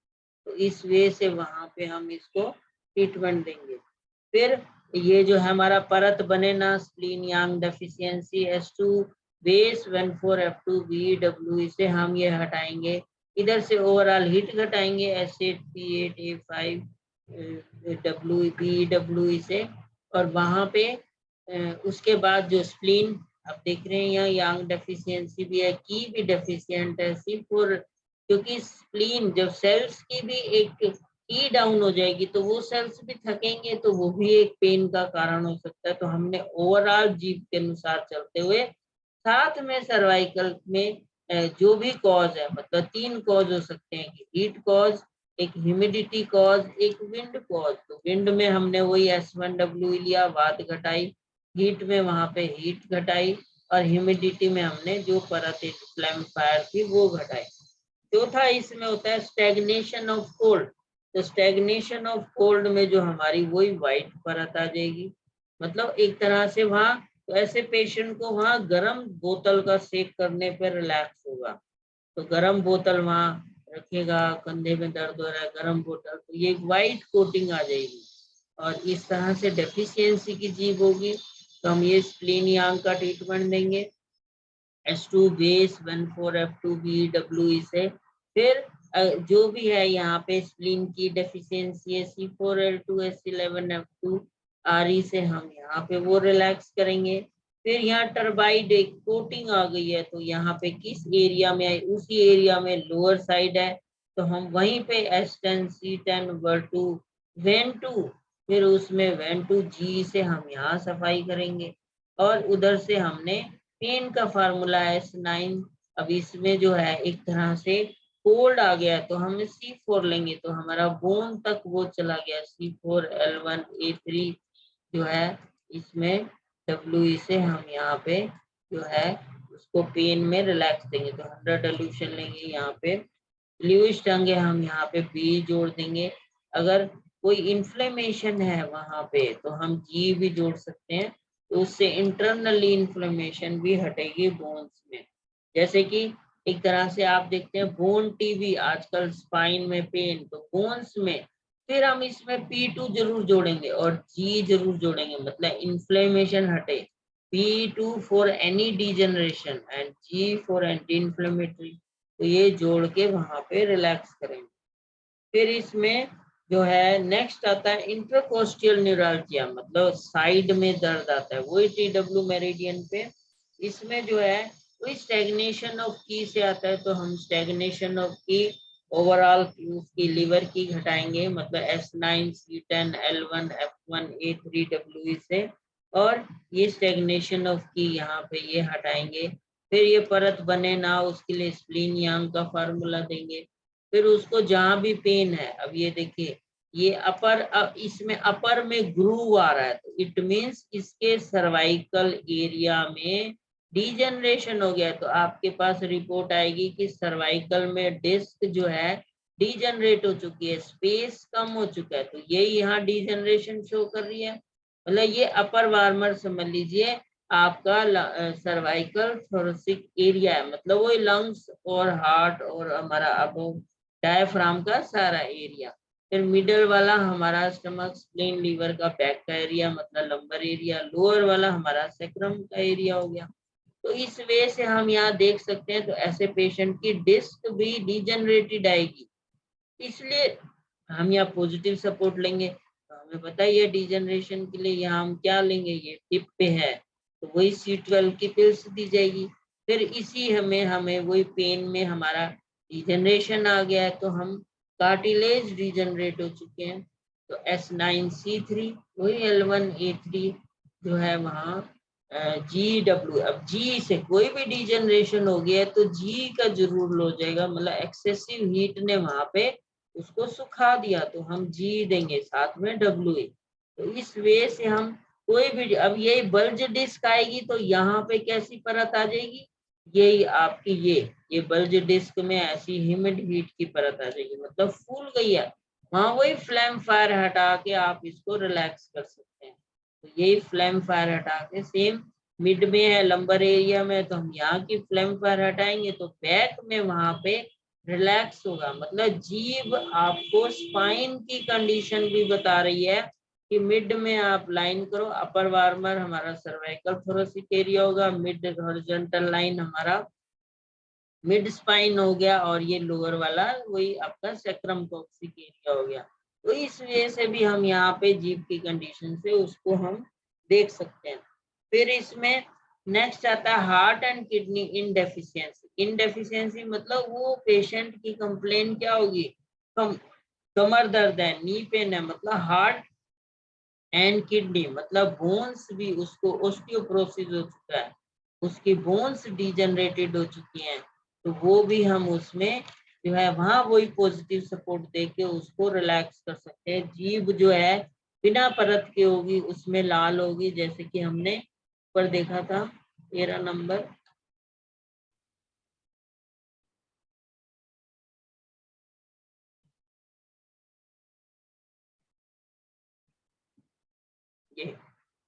Speaker 1: तो इस वे से वहां पे हम इसको ट्रीटमेंट देंगे। फिर ये जो है हमारा परत बने ना spleen yang deficiency S2 base 14F2BW, इसे हम ये हटाएंगे। इधर से ओवरऑल हीट घटाएंगे S8 P8 A5 WBW इसे, और वहां पे उसके बाद जो स्प्लीन आप देख रहे हैं यहाँ यांग डेफिशिएंसी भी है, की भी डेफिशिएंट है C4, क्योंकि स्प्लीन जब सेल्स की भी एक की डाउन हो जाएगी तो वो सेल्स भी थकेंगे, तो वो भी एक पेन का कारण हो सकता है। तो हमने ओवरऑल जीप के अनुसार चलते हुए साथ में सर्वाइकल में जो भी कॉज है, मतलब 3 कॉज हो सकते हैं कि हीट कॉज, एक ह्यूमिडिटी कॉज, एक विंड कॉज। तो विंड में हमने वही S1W लिया, वात घटाई, हीट में वहां पे हीट घटाई, और ह्यूमिडिटी में हमने जो परत फ्लेम फायर थी वो घटाई। चौथा इसमें होता है स्टैग्नेशन ऑफ कोल्ड। तो स्टैग्नेशन ऑफ कोल्ड में जो हमारी वही व्हाइट परत आ जाएगी, मतलब एक तरह से वहां, तो ऐसे पेशेंट को वहां गर्म बोतल का सेक करने पर रिलैक्स होगा। तो गर्म बोतल वहां रखेगा, कंधे में दर्द हो रहा है, गर्म बोतल, तो ये व्हाइट कोटिंग आ जाएगी, और इस तरह से डेफिशिएंसी की जीभ होगी। तो हम ये स्प्लीन यांग का ट्रीटमेंट देंगे S2 बेस 14F2BW इसे। फिर जो भी है यहाँ पे स्प्लीन की डेफिशिएंसी है C4L2 S11F2 RE से हम यहाँ पे वो रिलैक्स करेंगे। फिर यहाँ टर्बाइड एक कोटिंग आ गई है, तो यहाँ पे किस एरिया में है, उसी एरिया में लोअर साइड है, तो हम वहीं पे S10 C10 V2 वेन2, फिर उसमें वेन2 G से हम यहाँ सफाई करेंगे। और उधर से हमने पेन का फार्मूला है S9। अब इसमें जो है एक तरह से कोल्ड आ गया, तो हम C4 लेंगे, तो हमारा बोन तक वो चला गया C4L1A3 जो है इसमें WE से हम यहाँ पे जो है उसको पेन में रिलैक्स देंगे। तो 100 डाइल्यूशन लेंगे, यहाँ पे लुईस टंगे हम यहाँ पे B जोड़ देंगे। अगर कोई इन्फ्लेमेशन है वहां पे तो हम G भी जोड़ सकते हैं, तो उससे इंटरनली इन्फ्लेमेशन भी हटेगी बोन्स में। जैसे कि एक तरह से आप देखते हैं बोन टीबी आजकल स्पाइन में पेन, तो बोन्स में फिर हम इसमें P2 जरूर जोड़ेंगे और G जरूर जोड़ेंगे, मतलब इन्फ्लेमेशन हटे। P2 for any degeneration and G for anti inflammatory, तो ये जोड़ के वहां पे रिलैक्स करेंगे। फिर इसमें जो है नेक्स्ट आता है इंटरकोस्टियल न्यूरल्जिया, मतलब साइड में दर्द आता है, वही TW मेरिडियन पे। इसमें जो है वही स्टैग्नेशन ऑफ की से आता है, तो हम स्टैग्नेशन ऑफ की ओवरऑल उसकी लिवर की घटाएंगे, मतलब S9 C10 L1 F1 A3 WE से, और ये स्टैग्नेशन ऑफ की यहाँ पे ये हटाएंगे। फिर ये परत बने ना, उसके लिए स्प्लीन यांग का फार्मूला देंगे। फिर उसको जहां भी पेन है, अब ये देखिए ये अपर, इसमें अपर में ग्रूव आ रहा है, तो इट मींस इसके सर्वाइकल एरिया में डीजनरेशन हो गया, तो आपके पास रिपोर्ट आएगी कि सर्वाइकल में डिस्क जो है डीजनरेट हो चुकी है, स्पेस कम हो चुका है, तो ये यहाँ डीजनरेशन शो कर रही है। मतलब ये अपर वार्मर समझ लीजिए आपका सर्वाइकल थोरेसिक एरिया है, मतलब वो लंग्स और हार्ट और हमारा अब डायफ्राम का सारा एरिया। फिर मिडल वाला हमारा स्टमक स्प्लीन लीवर का बैक का एरिया, मतलब लंबर एरिया। लोअर वाला हमारा सेक्रम का एरिया हो गया। तो इस वे से हम यहाँ देख सकते हैं, तो ऐसे पेशेंट की डिस्क भी डिजनरेटेड आएगी, इसलिए हम यहाँ पॉजिटिव सपोर्ट लेंगे। तो हमें पता ही है डिजनरेशन के लिए यहाँ हम क्या लेंगे, ये टिप पे है तो वही C12 की पिल्स दी जाएगी। फिर इसी हमें वही पेन में हमारा डिजनरेशन आ गया है, तो हम कार्टिलेज डिजनरेट हो चुके हैं, तो S9C3 वही L1A3 जो है वहाँ GW। अब G से कोई भी डिजनरेशन हो गया है तो G का जरूर लो जाएगा, मतलब एक्सेसिव हीट ने वहां पे उसको सुखा दिया, तो हम G देंगे साथ में WA। तो इस वे से हम कोई भी, अब ये बल्ज डिस्क आएगी तो यहाँ पे कैसी परत आ जाएगी, यही आपकी ये बल्ज डिस्क में ऐसी ह्यूमिड हीट की परत आ जाएगी, मतलब फूल गई है, वहां वही फ्लैम फायर हटा के आप इसको रिलैक्स कर सकते हैं। तो यही फ्लैम फायर हटा के, सेम मिड में है लंबर एरिया में, तो हम यहाँ की फ्लैम फायर हटाएंगे तो बैक में वहां पे रिलैक्स होगा, मतलब जीभ आपको स्पाइन की कंडीशन भी बता रही है कि मिड में आप लाइन करो, अपर वार्मर हमारा सर्वाइकल थोरेसिक एरिया होगा, मिड हॉरिजॉन्टल लाइन हमारा मिड स्पाइन हो गया, और ये लोअर वाला वही आपका सेक्रम कॉक्सिक एरिया हो गया। तो इस वजह से भी हम यहाँ पे जीभ की कंडीशन से उसको हम देख सकते हैं। फिर इसमें नेक्स्ट आता है हार्ट एंड किडनी इनडेफिशिएंसी। इनडेफिशिएंसी मतलब वो पेशेंट की कंप्लेन क्या होगी, कमर दर्द है, नी पेन है, मतलब हार्ट एंड किडनी मतलब बोन्स भी उसको ऑस्टियोपोरोसिस हो चुका है, उसकी बोन्स डिजेनरेटेड हो चुकी हैं, तो वो भी हम उसमें जो है वहां वही पॉजिटिव सपोर्ट देके उसको रिलैक्स कर सकते हैं। जीभ जो है बिना परत के होगी, उसमें लाल होगी, जैसे कि हमने ऊपर देखा था 13 नंबर। ये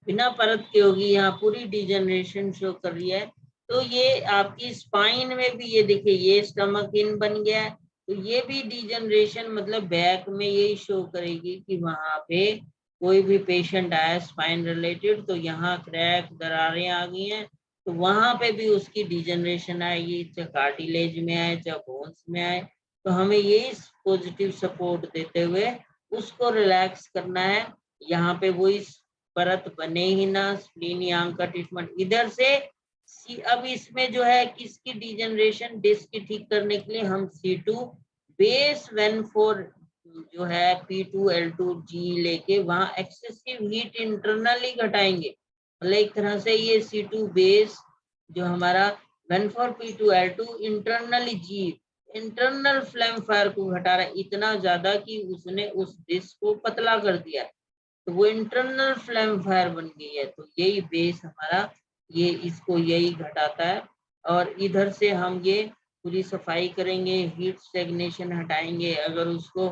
Speaker 1: बिना परत के होगी, यहाँ पूरी डिजेनरेशन शो कर रही है। तो ये आपकी स्पाइन में भी ये देखिए, ये स्टमक इन बन गया है, तो ये भी डिजेनरेशन मतलब बैक में यही शो करेगी कि वहां पे कोई भी पेशेंट आया स्पाइन रिलेटेड, तो यहाँ क्रैक दरारें आ गई हैं, तो वहां पे भी उसकी डिजेनरेशन आएगी, चाहे कार्टिलेज में आए चाहे बोन्स में आए। तो हमें ये पॉजिटिव सपोर्ट देते हुए उसको रिलैक्स करना है। यहाँ पे वही परत बने ही ना, स्प्लीन यांग का ट्रीटमेंट इधर से अब इसमें जो है किसकी डिजेनरेशन डिस्क की ठीक करने के लिए हम C2 बेस 1,4 जो है P2L2G लेके वहां एक्सेसिव हीट इंटरनली घटाएंगे। मतलब एक तरह से ये C2 बेस जो हमारा 1,4 P2L2 इंटरनली जी इंटरनल फ्लेम फायर को घटा रहा है इतना ज्यादा कि उसने उस डिस्क को पतला कर दिया, तो वो इंटरनल फ्लेम फायर बन गई है। तो यही बेस हमारा ये इसको यही घटाता है। और इधर से हम ये पूरी सफाई करेंगे, हीट स्टेग्नेशन हटाएंगे। अगर उसको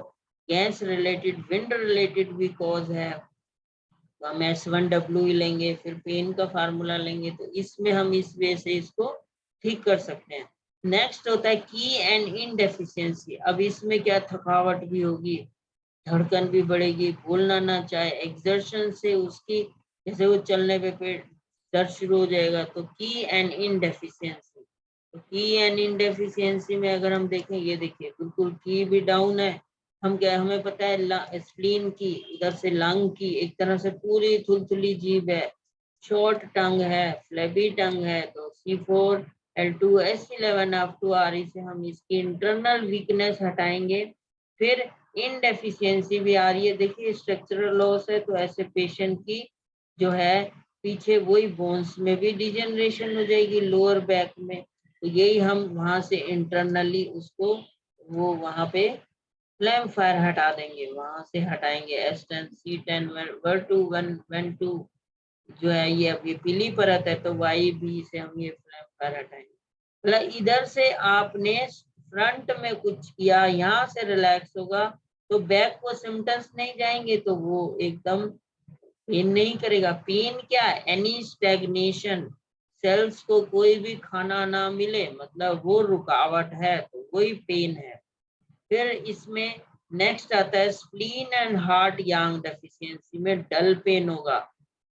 Speaker 1: गैस रिलेटेड विंड रिलेटेड भी कॉज है तो हम S1W ही लेंगे, फिर पेन का फार्मूला लेंगे, तो इसमें हम इस वे से इसको ठीक कर सकते हैं। नेक्स्ट होता है की एंड इनडेफिशिएंसी। अब इसमें क्या थकावट भी होगी, धड़कन भी बढ़ेगी, बोलना ना चाहे, एक्सर्शन से उसकी जैसे वो चलने पे पेट दर्द शुरू हो जाएगा। तो की एंड इनडेफिशिएंसी, तो की एंड इनडेफिशिएंसी में अगर हम देखें, ये देखिए बिल्कुल की भी डाउन है। हम क्या हमें पता है स्प्लीन की, उधर से लंग की, एक तरह से पूरी थुलथुली जीभ है, शॉर्ट टंग है, फ्लेबी टंग है। तो C4 L2 S11 up to RE से हम इसकी इंटरनल वीकनेस हटाएंगे। फिर इनडेफिशिएंसी भी आ रही है, देखिए स्ट्रक्चरल लॉस है, तो ऐसे पेशेंट की जो है पीछे वही बोन्स में भी डिजेनरेशन हो जाएगी लोअर बैक में। तो यही हम वहां से इंटरनली उसको वो वहां पे फ्लेम फायर हटा देंगे, वहां से हटाएंगे। S10 C10 1 2 जो है ये अब ये पीली परत है, तो YB से हम ये फ्लेम फायर हटाएंगे। मतलब इधर से आपने फ्रंट में कुछ किया, यहाँ से रिलैक्स होगा, तो बैक को सिम्टम्स नहीं जाएंगे, तो वो एकदम पेन नहीं करेगा। पेन क्या है, एनी स्टैग्नेशन, सेल्स को कोई भी खाना ना मिले, मतलब वो रुकावट है, तो वही पेन है। फिर इसमें नेक्स्ट आता है spleen and heart Yang deficiency में डल पेन होगा,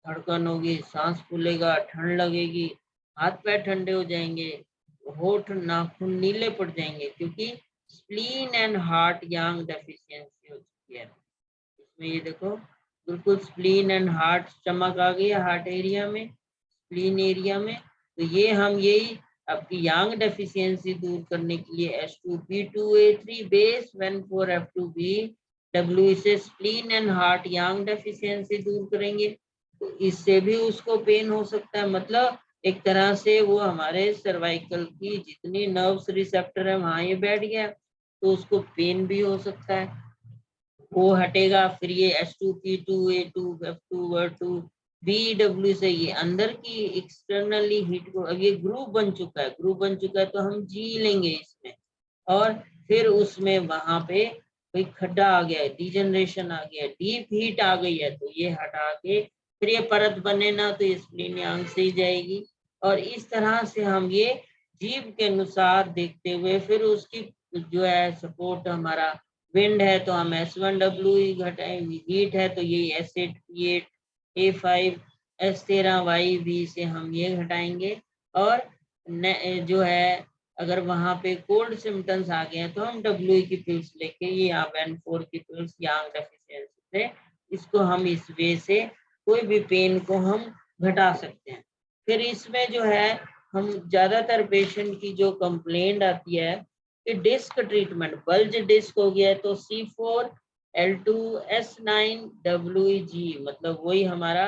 Speaker 1: धड़कन होगी, सांस फूलेगा, ठंड लगेगी, हाथ पैर ठंडे हो जाएंगे, होठ नाखून नीले पड़ जाएंगे, क्योंकि spleen and heart Yang deficiency हो चुकी है। इसमें ये देखो बिल्कुल स्प्लीन एंड हार्ट चमक आ गई है हार्ट एरिया में, स्प्लीन एरिया में। तो ये हम यही आपकी यांग डेफिशिएंसी दूर करने के लिए S2P2A3 बेस 14F2B W इसे spleen and heart Yang deficiency दूर करेंगे, तो इससे भी उसको पेन हो सकता है। मतलब एक तरह से वो हमारे सर्वाइकल की जितनी नर्व्स रिसेप्टर है वहां ये बैठ गया, तो उसको पेन भी हो सकता है, वो हटेगा। फिर ये S2P2A2F2 BW से ये अंदर की एक्सटर्नली हीट को, अब ये ग्रुप बन चुका है, ग्रुप बन चुका है, तो हम G लेंगे इसमें। और फिर उसमें वहां पे कोई खड्डा आ गया है, डिजेनरेशन आ गया है, डीप हीट आ गई है, तो ये हटा के फिर ये परत बने ना, तो ये स्प्लीन यांग से ही जाएगी। और इस तरह से हम ये जीभ के अनुसार देखते हुए फिर उसकी जो है सपोर्ट हमारा विंड है तो हम S1W घटाएंगे, हीट है तो ये S8 P8 A5 S13 YV से हम ये घटाएंगे, और जो है अगर वहां पे कोल्ड सिम्टम्स आ गए हैं तो हम WE की पिल्स लेके ये N4 की पिल्स यांग डेफिशिएंसी से इसको हम इस वे से कोई भी पेन को हम घटा सकते हैं। फिर इसमें जो है हम ज्यादातर पेशेंट की जो कंप्लेंट आती है कि डिस्क ट्रीटमेंट, बल्ज डिस्क हो गया है तो C4 L2 S9 WEG, मतलब वही हमारा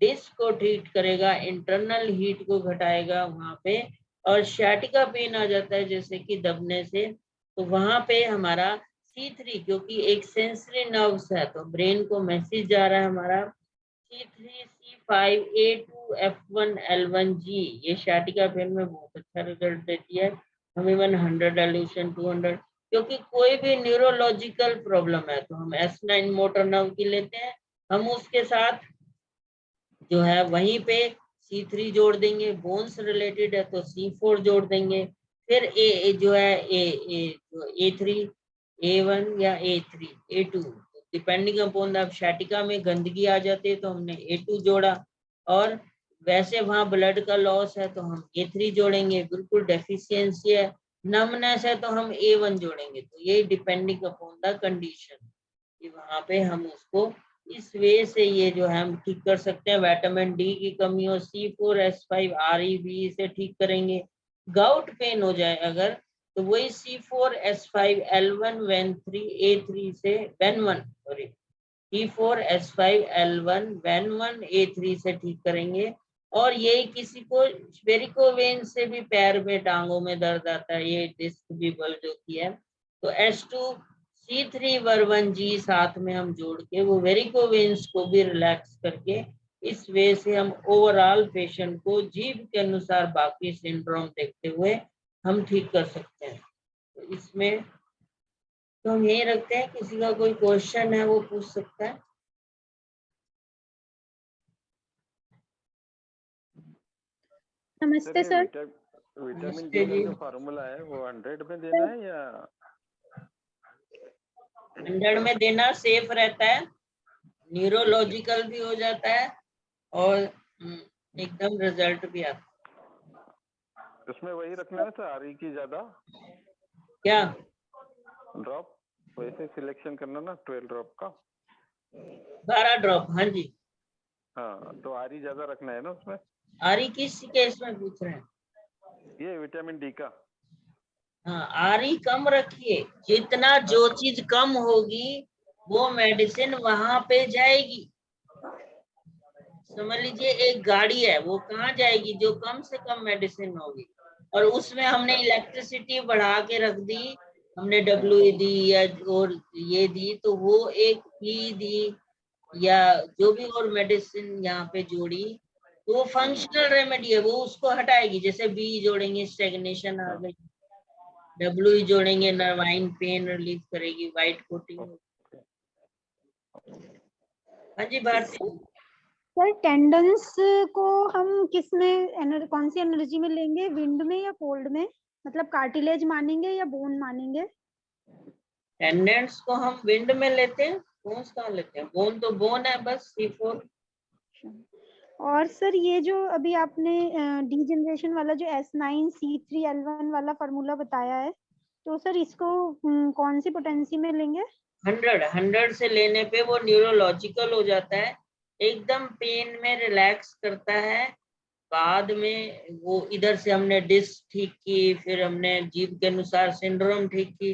Speaker 1: डिस्क को ट्रीट करेगा, इंटरनल हीट को घटाएगा वहां पे, और शैटिका पेन आ जाता है जैसे कि दबने से, तो वहां पे हमारा C3, क्योंकि एक सेंसरी नर्व्स है तो ब्रेन को मैसेज जा रहा है हमारा C3 C5 A2 F1 L1G, ये शैटिका पेन में बहुत अच्छा रिजल्ट देती है। हम इवन 100 डाइल्यूशन 200, क्योंकि कोई भी न्यूरोलॉजिकल प्रॉब्लम है तो हम S9 मोटर नर्व की लेते हैं, हम उसके साथ जो है वहीं पे C3 जोड़ देंगे, बोन्स रिलेटेड है तो C4 जोड़ देंगे, फिर ए जो है A3 A1 या A3 A2 depending upon the sciatica में गंदगी आ जाती है तो हमने A2 जोड़ा, और वैसे वहां ब्लड का लॉस है तो हम A3 जोड़ेंगे, बिल्कुल डेफिशिएंसी है, नमनेस है तो हम A1 जोड़ेंगे। तो ये डिपेंडिंग अपॉन द कंडीशन कि वहां पे हम उसको इस वे से ये जो है हम ठीक कर सकते हैं। विटामिन डी की कमी हो C4S5 REB से ठीक करेंगे। गाउट पेन हो जाए अगर तो वही C4S5 L1 WEN3 A3 से WEN1 sorry C4S5 L1 WEN1 A3 से ठीक करेंगे। और यही किसी को वेरिकोवेन से भी पैर में टांगों में दर्द आता है, ये डिस्क भी बल्ज होती है, तो S2 C3 वर्वन-G साथ में हम जोड़ के वो वेरिकोवेन्स को भी रिलैक्स करके इस वे से हम ओवरऑल पेशेंट को जीभ के अनुसार बाकी सिंड्रोम देखते हुए हम ठीक कर सकते हैं। तो इसमें तो हम यही रखते हैं, किसी का कोई क्वेश्चन है वो पूछ सकता है।
Speaker 3: नमस्ते सर।
Speaker 4: विटामिन डी का जो फार्मूला है वो 100 में देना है या
Speaker 1: 100 में देना सेफ रहता है, न्यूरोलॉजिकल भी हो जाता है और एकदम रिजल्ट भी आता है।
Speaker 4: उसमें वही रखना है सर, आरी की ज्यादा
Speaker 1: क्या
Speaker 4: ड्रॉप वैसे सिलेक्शन करना ना 12 ड्रॉप का
Speaker 1: 12 ड्रॉप, हाँ जी।
Speaker 4: हाँ तो आरी ज्यादा रखना है ना उसमें।
Speaker 1: आरी किस केस में पूछ रहे हैं?
Speaker 4: ये विटामिन डी का।
Speaker 1: हाँ आरी कम रखिए, जितना जो चीज कम होगी वो मेडिसिन वहां पे जाएगी। समझ लीजिए एक गाड़ी है, वो कहाँ जाएगी? जो कम से कम मेडिसिन होगी, और उसमें हमने इलेक्ट्रिसिटी बढ़ा के रख दी, हमने WE दी या और ये दी, तो वो एक ही दी या जो भी और मेडिसिन यहाँ पे जोड़ी तो वो फंक्शनल रेमेडी है, वो उसको हटाएगी। जैसे बी जोड़ेंगे स्टेग्नेशन आ गई, WE जोड़ेंगे नर्वाइन पेन रिलीफ करेगी, वाइट कोटिंग। हाँ जी भारती।
Speaker 5: सर टेंडन्स को हम किस में कौन सी एनर्जी में लेंगे, विंड में या कोल्ड में? मतलब कार्टिलेज मानेंगे या बोन मानेंगे?
Speaker 1: टेंडेंट्स को हम विंड में लेते हैं, बोन्स कहाँ लेते हैं? बोन तो बोन है बस C4।
Speaker 5: और सर ये जो अभी आपने डी जनरेशन वाला जो S9 C3 L1 वाला फार्मूला बताया है, तो सर इसको कौन सी पोटेंसी में लेंगे?
Speaker 1: 100 से लेने पे वो न्यूरोलॉजिकल हो जाता है, एकदम पेन में रिलैक्स करता है। बाद में वो इधर से हमने डिस्क ठीक की, फिर हमने जीभ के अनुसार सिंड्रोम ठीक की,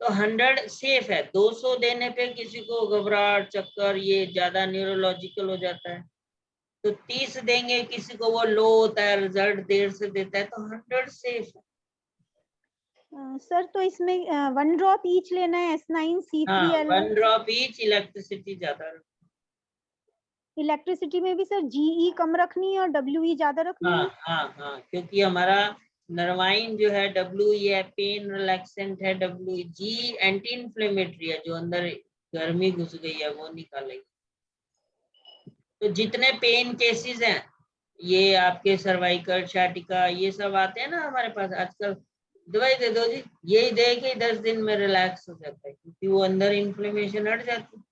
Speaker 1: तो 100 सेफ है। 200 देने पे किसी को घबराहट चक्कर ये ज्यादा न्यूरोलॉजिकल हो जाता है, तो 30 देंगे किसी को वो लो होता है, रिजल्ट देर से देता है, तो 100 सेफ है।
Speaker 5: सर तो इसमें 1 ड्रॉप ईच लेना है S9 C3 L1।
Speaker 1: 1 drop each, electricity ज्यादा।
Speaker 5: इलेक्ट्रिसिटी में भी सर GE कम रखनी है और WE ज्यादा रखनी है।
Speaker 1: हाँ क्योंकि हमारा नर्वाइन जो है WE है, पेन रिलैक्सेंट है, WG एंटी इंफ्लेमेटरी है, जो अंदर गर्मी घुस गई है वो निकालेगी। तो जितने पेन केसेस हैं, ये आपके सर्वाइकल, शैटिका, ये सब आते हैं ना हमारे पास आजकल, दवाई दे दो जी, यही दे के 10 दिन में रिलैक्स हो जाता है, क्योंकि वो अंदर इन्फ्लेमेशन हट जाती है।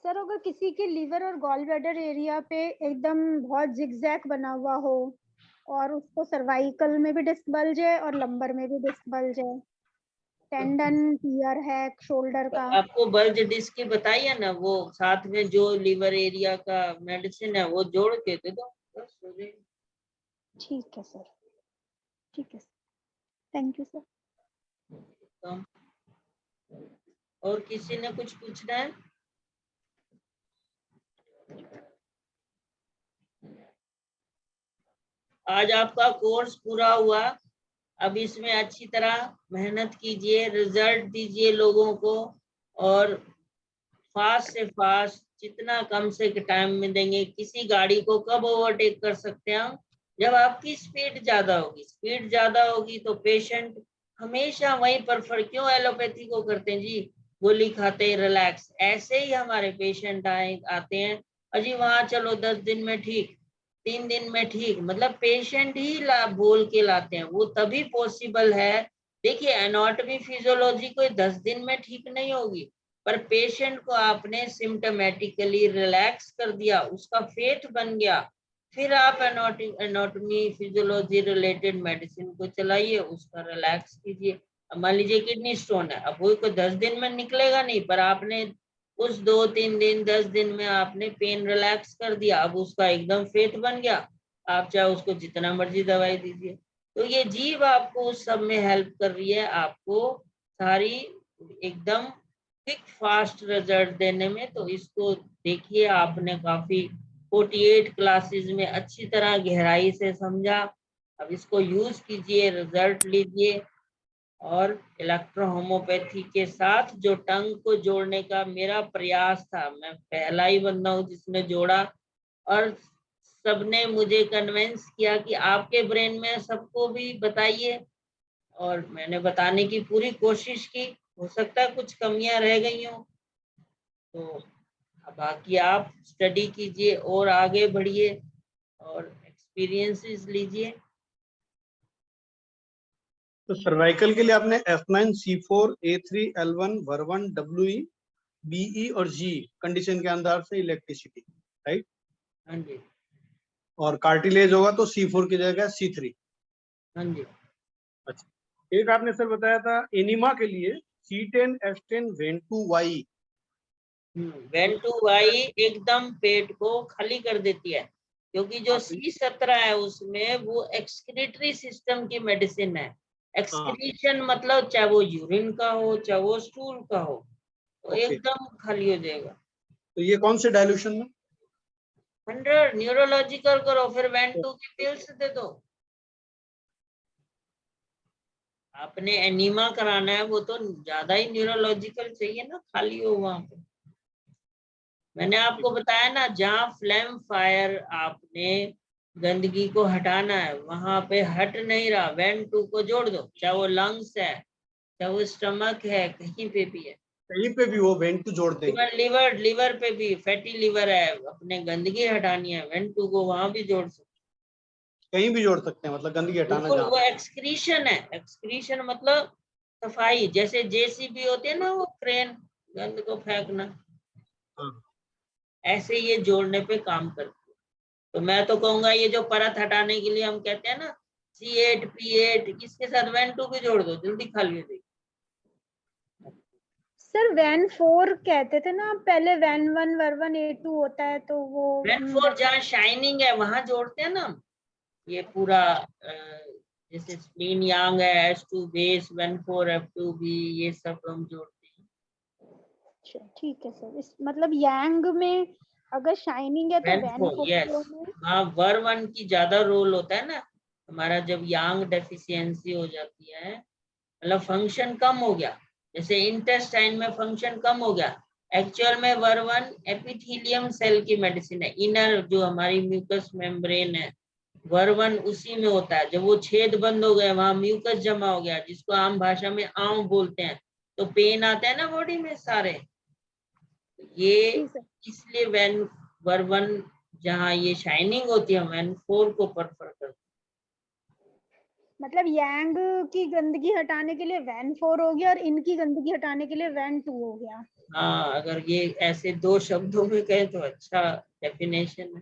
Speaker 5: सर अगर किसी के लीवर और गॉल ब्लैडर एरिया पे एकदम बहुत जिगजैग बना हुआ हो और उसको सर्वाइकल में भी डिस्क बल्ज है और लंबर में भी डिस्क बल्ज है, टेंडन टियर है शोल्डर
Speaker 1: तो
Speaker 5: का।
Speaker 1: आपको बल्ज डिस्क की बताइए ना, वो साथ में जो लीवर एरिया का मेडिसिन है वो जोड़ के दे दो, बस हो जाएगी।
Speaker 5: ठीक है सर, ठीक है सर, थैंक यू सर।
Speaker 1: तो और किसी ने कुछ पूछना है? आज आपका कोर्स पूरा हुआ, अब इसमें अच्छी तरह मेहनत कीजिए, रिजल्ट दीजिए लोगों को, और फास्ट से फास्ट जितना कम से टाइम में देंगे। किसी गाड़ी को कब ओवरटेक कर सकते हैं हम? जब आपकी स्पीड ज्यादा होगी। स्पीड ज्यादा होगी तो पेशेंट हमेशा वहीं पर क्यों एलोपैथी को करते हैं जी, गोली खाते रिलैक्स। ऐसे ही हमारे पेशेंट आते हैं, अजी वहां चलो 10 दिन में ठीक, 3 दिन में ठीक, मतलब पेशेंट ही बोल के लाते हैं, वो तभी पॉसिबल है। देखिए एनाटॉमी फिजियोलॉजी कोई 10 दिन में ठीक नहीं होगी, पर पेशेंट को आपने सिम्टोमेटिकली रिलैक्स कर दिया, उसका फेथ बन गया, फिर आप एनाटॉमी फिजियोलॉजी रिलेटेड मेडिसिन को चलाइए, उसका रिलैक्स कीजिए। अब मान लीजिए किडनी स्टोन है, अब वो कोई 10 दिन में निकलेगा नहीं, पर आपने उस 2-3 दिन 10 दिन में आपने पेन रिलैक्स कर दिया, अब उसका एकदम फेथ बन गया, आप चाहे उसको जितना मर्जी दवाई दीजिए। तो ये जीव आपको उस सब में हेल्प कर रही है, आपको सारी एकदम क्विक फास्ट रिजल्ट देने में। तो इसको देखिए, आपने काफी 48 क्लासेस में अच्छी तरह गहराई से समझा, अब इसको यूज कीजिए, रिजल्ट लीजिए। और इलेक्ट्रो होम्योपैथी के साथ जो टंग को जोड़ने का मेरा प्रयास था, मैं पहला ही बंदा हूँ जिसने जोड़ा, और सबने मुझे कन्विंस किया कि आपके ब्रेन में सबको भी बताइए, और मैंने बताने की पूरी कोशिश की। हो सकता है कुछ कमियां रह गई हों, तो अब बाकी आप स्टडी कीजिए और आगे बढ़िए और एक्सपीरियंसेस लीजिए।
Speaker 6: तो सर्वाइकल के लिए आपने F9 C4 A3 L1 VER1 WE BE और G कंडीशन के अंदर से इलेक्ट्रिसिटी, राइट?
Speaker 1: हाँ जी,
Speaker 6: और कार्टिलेज होगा तो C4 की जगह C3।
Speaker 1: हाँ जी।
Speaker 6: अच्छा, एक आपने सर बताया था एनिमा के लिए C10 F10 VEN2Y।
Speaker 1: VEN2Y एकदम पेट को खाली कर देती है, क्योंकि जो C17 है उसमें वो एक्सक्रीटरी सिस्टम की मेडिसिन है। एक्सक्रीशन मतलब चाहे वो यूरिन का हो चाहे वो स्टूल का हो, तो एकदम खाली हो जाएगा।
Speaker 6: तो ये कौन से डायल्यूशन में?
Speaker 1: 100 न्यूरोलॉजिकल करो, फिर VEN2 की पिल्स दे दो। आपने एनीमा कराना है, वो तो ज्यादा ही न्यूरोलॉजिकल चाहिए ना, खाली हो वहां पे। मैंने आपको बताया ना, जहाँ फ्लेम फायर आपने गंदगी को हटाना है वहां पे हट नहीं रहा, VEN2 को जोड़ दो, चाहे वो लंग्स है चाहे वो स्टमक है, कहीं पे भी है,
Speaker 6: कहीं पे भी वो VEN2 जोड़ देंगे।
Speaker 1: लिवर लिवर पे भी, फैटी लिवर है, अपने गंदगी हटानी है, VEN2 को वहां भी जोड़ सकते,
Speaker 6: कहीं भी जोड़ सकते हैं, मतलब गंदगी हटाना
Speaker 1: बिल्कुल।
Speaker 6: जहाँ।
Speaker 1: वो एक्सक्रीशन है, एक्सक्रीशन मतलब सफाई, जैसे JCB होती है ना, वो क्रेन, गंद को फेंकना,
Speaker 6: हाँ।
Speaker 1: ऐसे ये जोड़ने पे काम करती है। तो मैं तो कहूंगा ये जो परत हटाने के लिए हम कहते हैं ना C8 P8, इसके साथ VEN2 भी जोड़ दो, जल्दी खाली हो जाएगी।
Speaker 5: सर VEN4 कहते थे ना आप पहले, VEN1 VER1 A2 होता है तो वो
Speaker 1: VEN4 जहाँ शाइनिंग है वहां जोड़ते हैं ना हम। ये पूरा जैसे स्प्लीन यांग है, S2 बेस, VEN4 F2B, ये सब हम जोड़ते हैं।
Speaker 5: अच्छा ठीक है सर, इस मतलब यांग में अगर शाइनिंग है तो
Speaker 1: VEN4 यस,
Speaker 5: VEN4
Speaker 1: हाँ VER1 की ज्यादा रोल होता है ना हमारा, जब यांग डेफिशिएंसी हो जाती है, मतलब फंक्शन कम हो गया, जैसे इंटेस्टाइन में फंक्शन कम हो गया। एक्चुअल में VER1 एपिथेलियम सेल की मेडिसिन है, इनर जो हमारी म्यूकस मेम्ब्रेन है, VER1 उसी में होता है। जब वो छेद बंद हो गए, वहां म्यूकस जमा हो गया, जिसको आम भाषा में आंव बोलते हैं, तो पेन आता है ना बॉडी में सारे, ये
Speaker 5: जी सर।
Speaker 1: इसलिए VER1 जहाँ ये शाइनिंग होती है, VEN4 को प्रेफर करते हैं।
Speaker 5: मतलब यांग की गंदगी हटाने के लिए वैन 4 हो गया और इनकी गंदगी हटाने के लिए वैन 2 हो गया।
Speaker 1: हाँ, अगर ये ऐसे 2 शब्दों में कहें तो अच्छा डेफिनेशन है।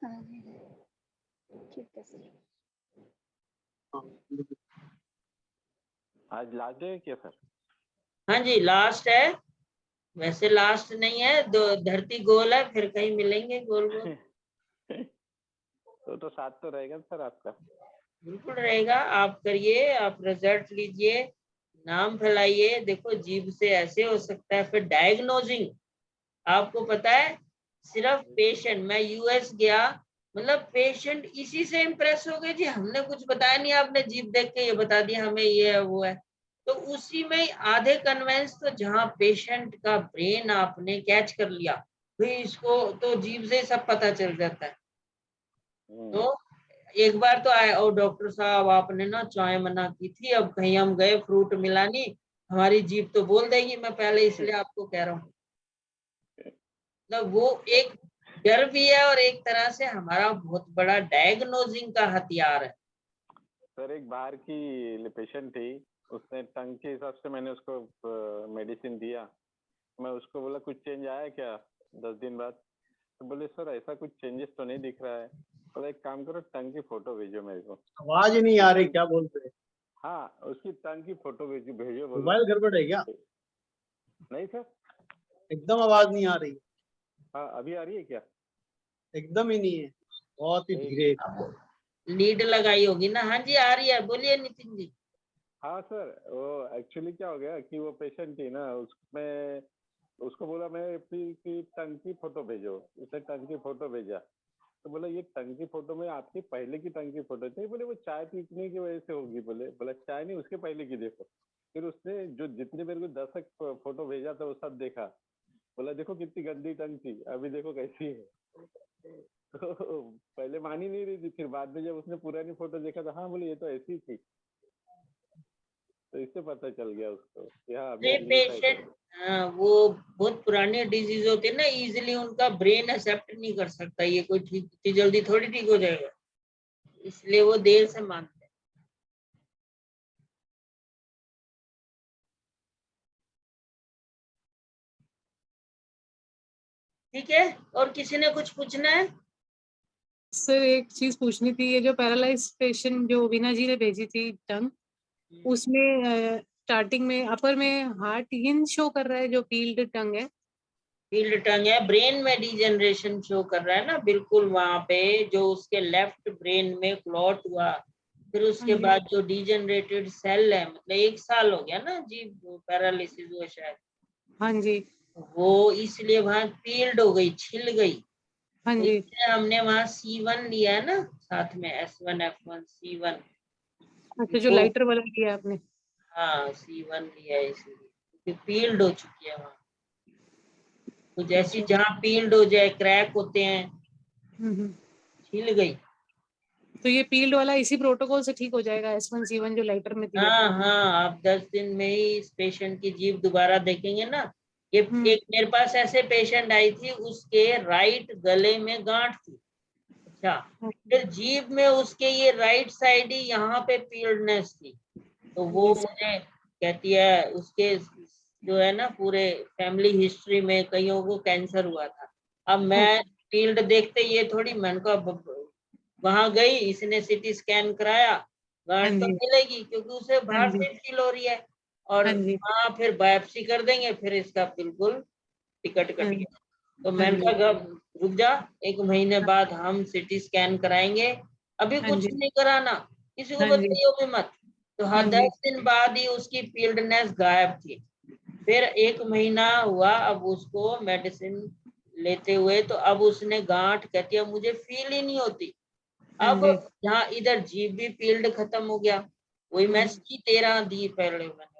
Speaker 5: हाँ, ठीक है सर।
Speaker 4: आज लास्ट डे है क्या सर?
Speaker 1: हाँ जी, लास्ट है। वैसे लास्ट नहीं है, धरती गोल है, फिर कहीं मिलेंगे गोल गोल।
Speaker 4: तो साथ तो रहेगा सर आपका।
Speaker 1: बिल्कुल रहेगा। आप करिए, आप रिजल्ट लीजिए, नाम फैलाइए। देखो जीभ से ऐसे हो सकता है। फिर डायग्नोजिंग, आपको पता है, सिर्फ पेशेंट, मैं यूएस गया, मतलब पेशेंट इसी से इम्प्रेस हो गए जी, हमने कुछ बताया नहीं, आपने जीभ देख के ये बता दिया हमें ये है वो है। तो उसी में आधे कन्वेंस तो जहाँ पेशेंट का ब्रेन आपने कैच कर लिया, भाई इसको तो जीभ से सब पता चल जाता है। तो एक बार तो आए, और डॉक्टर साहब आपने ना चाय मना की थी, अब कहीं हम गए फ्रूट मिला नहीं, हमारी जीभ तो बोल देगी, मैं पहले इसलिए आपको कह रहा हूँ। मतलब वो एक डर भी है और एक तरह से हमारा बहुत बड़ा डायग्नोजिंग का हथियार है।
Speaker 4: सर एक बाहर की पेशेंट थी, उसने टंग के हिसाब से मैंने उसको मेडिसिन दिया। मैं उसको बोला कुछ चेंज आया क्या 10 दिन बाद? तो बोले सर ऐसा कुछ चेंजेस तो नहीं दिख रहा है। बोला एक काम करो, टंग की फोटो भेजो मेरे को।
Speaker 6: आवाज नहीं आ रही, क्या बोल रहे हैं?
Speaker 4: हाँ, उसकी टंग की फोटो भेजो बोलो।
Speaker 6: मोबाइल गड़बड़ है क्या?
Speaker 4: नहीं सर।
Speaker 6: एकदम आवाज नहीं आ रही,
Speaker 4: हाँ, अभी आ रही है क्या?
Speaker 6: एकदम ही नहीं है, बहुत ही धीरे।
Speaker 1: लीड लगाई होगी ना। हाँ जी, आ रही है, बोलिए नितिन जी।
Speaker 4: हाँ सर, वो एक्चुअली क्या हो गया कि वो पेशेंट थी ना, उसमें उसको बोला मैं की टंग की फोटो भेजो। उसने टंग की फोटो भेजा। तो बोला ये टंग की फोटो में आपकी पहले की टंग की फोटो थी। बोले वो चाय पीने की वजह से होगी। बोला चाय नहीं, उसके पहले की देखो। फिर उसने जो जितने मेरे को 10 फोटो भेजा था वो सब देखा। बोला देखो कितनी गंदी टंग थी, अभी देखो कैसी है। तो पहले मान ही नहीं रही थी, फिर बाद में जब उसने पुरानी फोटो देखा तो हाँ बोले ये तो ऐसी थी। तो इससे पता चल गया उसको कि हाँ अभी
Speaker 1: ये
Speaker 4: ये टाइप है।
Speaker 1: पेशेंट, वो बहुत पुरानी डिजीज होती है ना, इजीली उनका ब्रेन एक्सेप्ट नहीं कर सकता, ये कोई ठीक इतनी जल्दी थोड़ी ठीक हो जाएगा, इसलिए वो देर से मानते हैं। ठीक है, और किसी ने कुछ पूछना है?
Speaker 2: सर एक चीज पूछनी थी, ये जो पैरालाइज पेशेंट जो वीना जी ने भेजी थी टंग, उसमें स्टार्टिंग में अपर में हार्ट इन शो कर रहा है, जो पील्ड टंग है।
Speaker 1: फील्ड टंग है, ब्रेन में डिजेनरेशन शो कर रहा है ना, बिल्कुल वहां पे जो उसके लेफ्ट ब्रेन में क्लॉट हुआ, फिर उसके बाद जो डिजेनरेटेड सेल है, मतलब 1 साल हो गया ना जी पैरालिसिस हुआ शायद,
Speaker 2: हाँ जी,
Speaker 1: वो इसलिए वहां पील्ड हो गई, छिल गई।
Speaker 2: हाँ
Speaker 1: तो
Speaker 2: जी।
Speaker 1: इसलिए हमने वहां C1 लिया है ना साथ में, S1 F1 C1,
Speaker 2: अच्छा, जो
Speaker 1: वो
Speaker 2: लाइटर वाला किया आपने।
Speaker 1: हाँ C1 लिया है इसलिए, क्योंकि पील्ड हो चुकी है वहां। तो जैसी
Speaker 2: अच्छा।
Speaker 1: जहाँ पील्ड हो जाए, क्रैक होते हैं,
Speaker 2: हम्म।
Speaker 1: छिल गई।
Speaker 2: तो ये पील्ड वाला इसी प्रोटोकॉल से ठीक हो जाएगा, S1C1 जो लाइटर में दिया
Speaker 1: हाँ
Speaker 2: था।
Speaker 1: हाँ, आप 10 दिन में ही इस पेशेंट की जीभ दोबारा देखेंगे ना। ये एक मेरे पास ऐसे पेशेंट आई थी, उसके राइट गले में गांठ थी। अच्छा, फिर जीभ में उसके ये राइट साइड ही यहाँ पे पील्डनेस थी। तो वो मुझे कहती है, उसके जो है ना पूरे फैमिली हिस्ट्री में कईयों को कैंसर हुआ था। अब मैं फील्ड देखते ये थोड़ी, मैंने कहा वहां गई, इसने सीटी स्कैन कराया,
Speaker 2: हाँ
Speaker 1: गांठ तो
Speaker 2: जी,
Speaker 1: मिलेगी क्योंकि उसे
Speaker 2: हाँ
Speaker 1: बाहर
Speaker 2: जी,
Speaker 1: से फील हो रही है। और
Speaker 2: हाँ जी,
Speaker 1: हाँ, फिर बायोप्सी कर देंगे, फिर इसका बिल्कुल टिकट कट
Speaker 2: हाँ
Speaker 1: गया। तो
Speaker 2: हाँ
Speaker 1: मैंने
Speaker 2: जी,
Speaker 1: कहा रुक जा, 1 महीने बाद हम सीटी स्कैन कराएंगे, अभी
Speaker 2: हाँ
Speaker 1: कुछ
Speaker 2: जी,
Speaker 1: नहीं कराना, किसी को
Speaker 2: हाँ जी,
Speaker 1: बताइए भी मत। तो हाँ,
Speaker 2: हाँ जी,
Speaker 1: 10 दिन बाद ही उसकी फील्डनेस गायब थी। फिर 1 महीना हुआ, अब उसको मेडिसिन लेते हुए, तो अब उसने गांठ कहती है मुझे फील ही नहीं होती।
Speaker 2: हाँ
Speaker 1: अब
Speaker 2: जी।
Speaker 1: जहाँ इधर जीभ भी फील्ड खत्म हो गया, वही मैं C13 दी पहले मैंने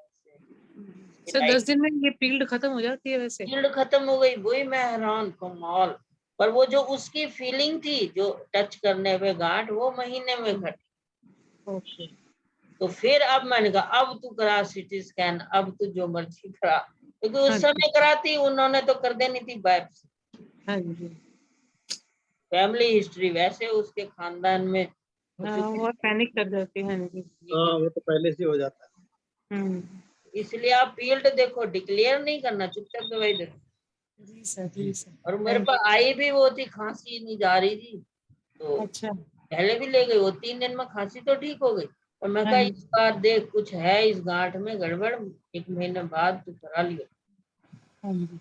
Speaker 2: सर
Speaker 1: उसे।
Speaker 2: 10 दिन में ये पील्ड खत्म हो जाती है वैसे?
Speaker 1: फील्ड खत्म हो गई, वही मैं हैरान कमाल। पर वो जो उसकी फीलिंग थी, जो टच करने पे गांठ, वो महीने में घटी।
Speaker 2: ओके।
Speaker 1: तो फिर अब मैंने कहा अब तू करा सीटी स्कैन, अब तू जो मर्जी करा, क्योंकि उस
Speaker 2: हाँ
Speaker 1: समय कराती उन्होंने तो कर देनी थी बायोप्सी।
Speaker 2: हाँ जी।
Speaker 1: फैमिली हिस्ट्री वैसे उसके खानदान में
Speaker 2: वो पैनिक कर जाती है। हाँ जी।
Speaker 6: हाँ वो तो पहले से हो जाता है।
Speaker 1: इसलिए आप फील्ड देखो, डिक्लेयर नहीं करना, चुपचाप दवाई दे।
Speaker 2: जी सर, जी सर।
Speaker 1: और मेरे पास आई भी वो थी, खांसी नहीं जा रही थी, तो
Speaker 2: अच्छा।
Speaker 1: पहले भी ले गई, वो 3 दिन में खांसी तो ठीक हो गई। और मैं कहा
Speaker 2: हाँ
Speaker 1: इस बार देख कुछ है इस गांठ में गड़बड़, 1 महीने बाद तू करा लियो।
Speaker 2: हाँ जी।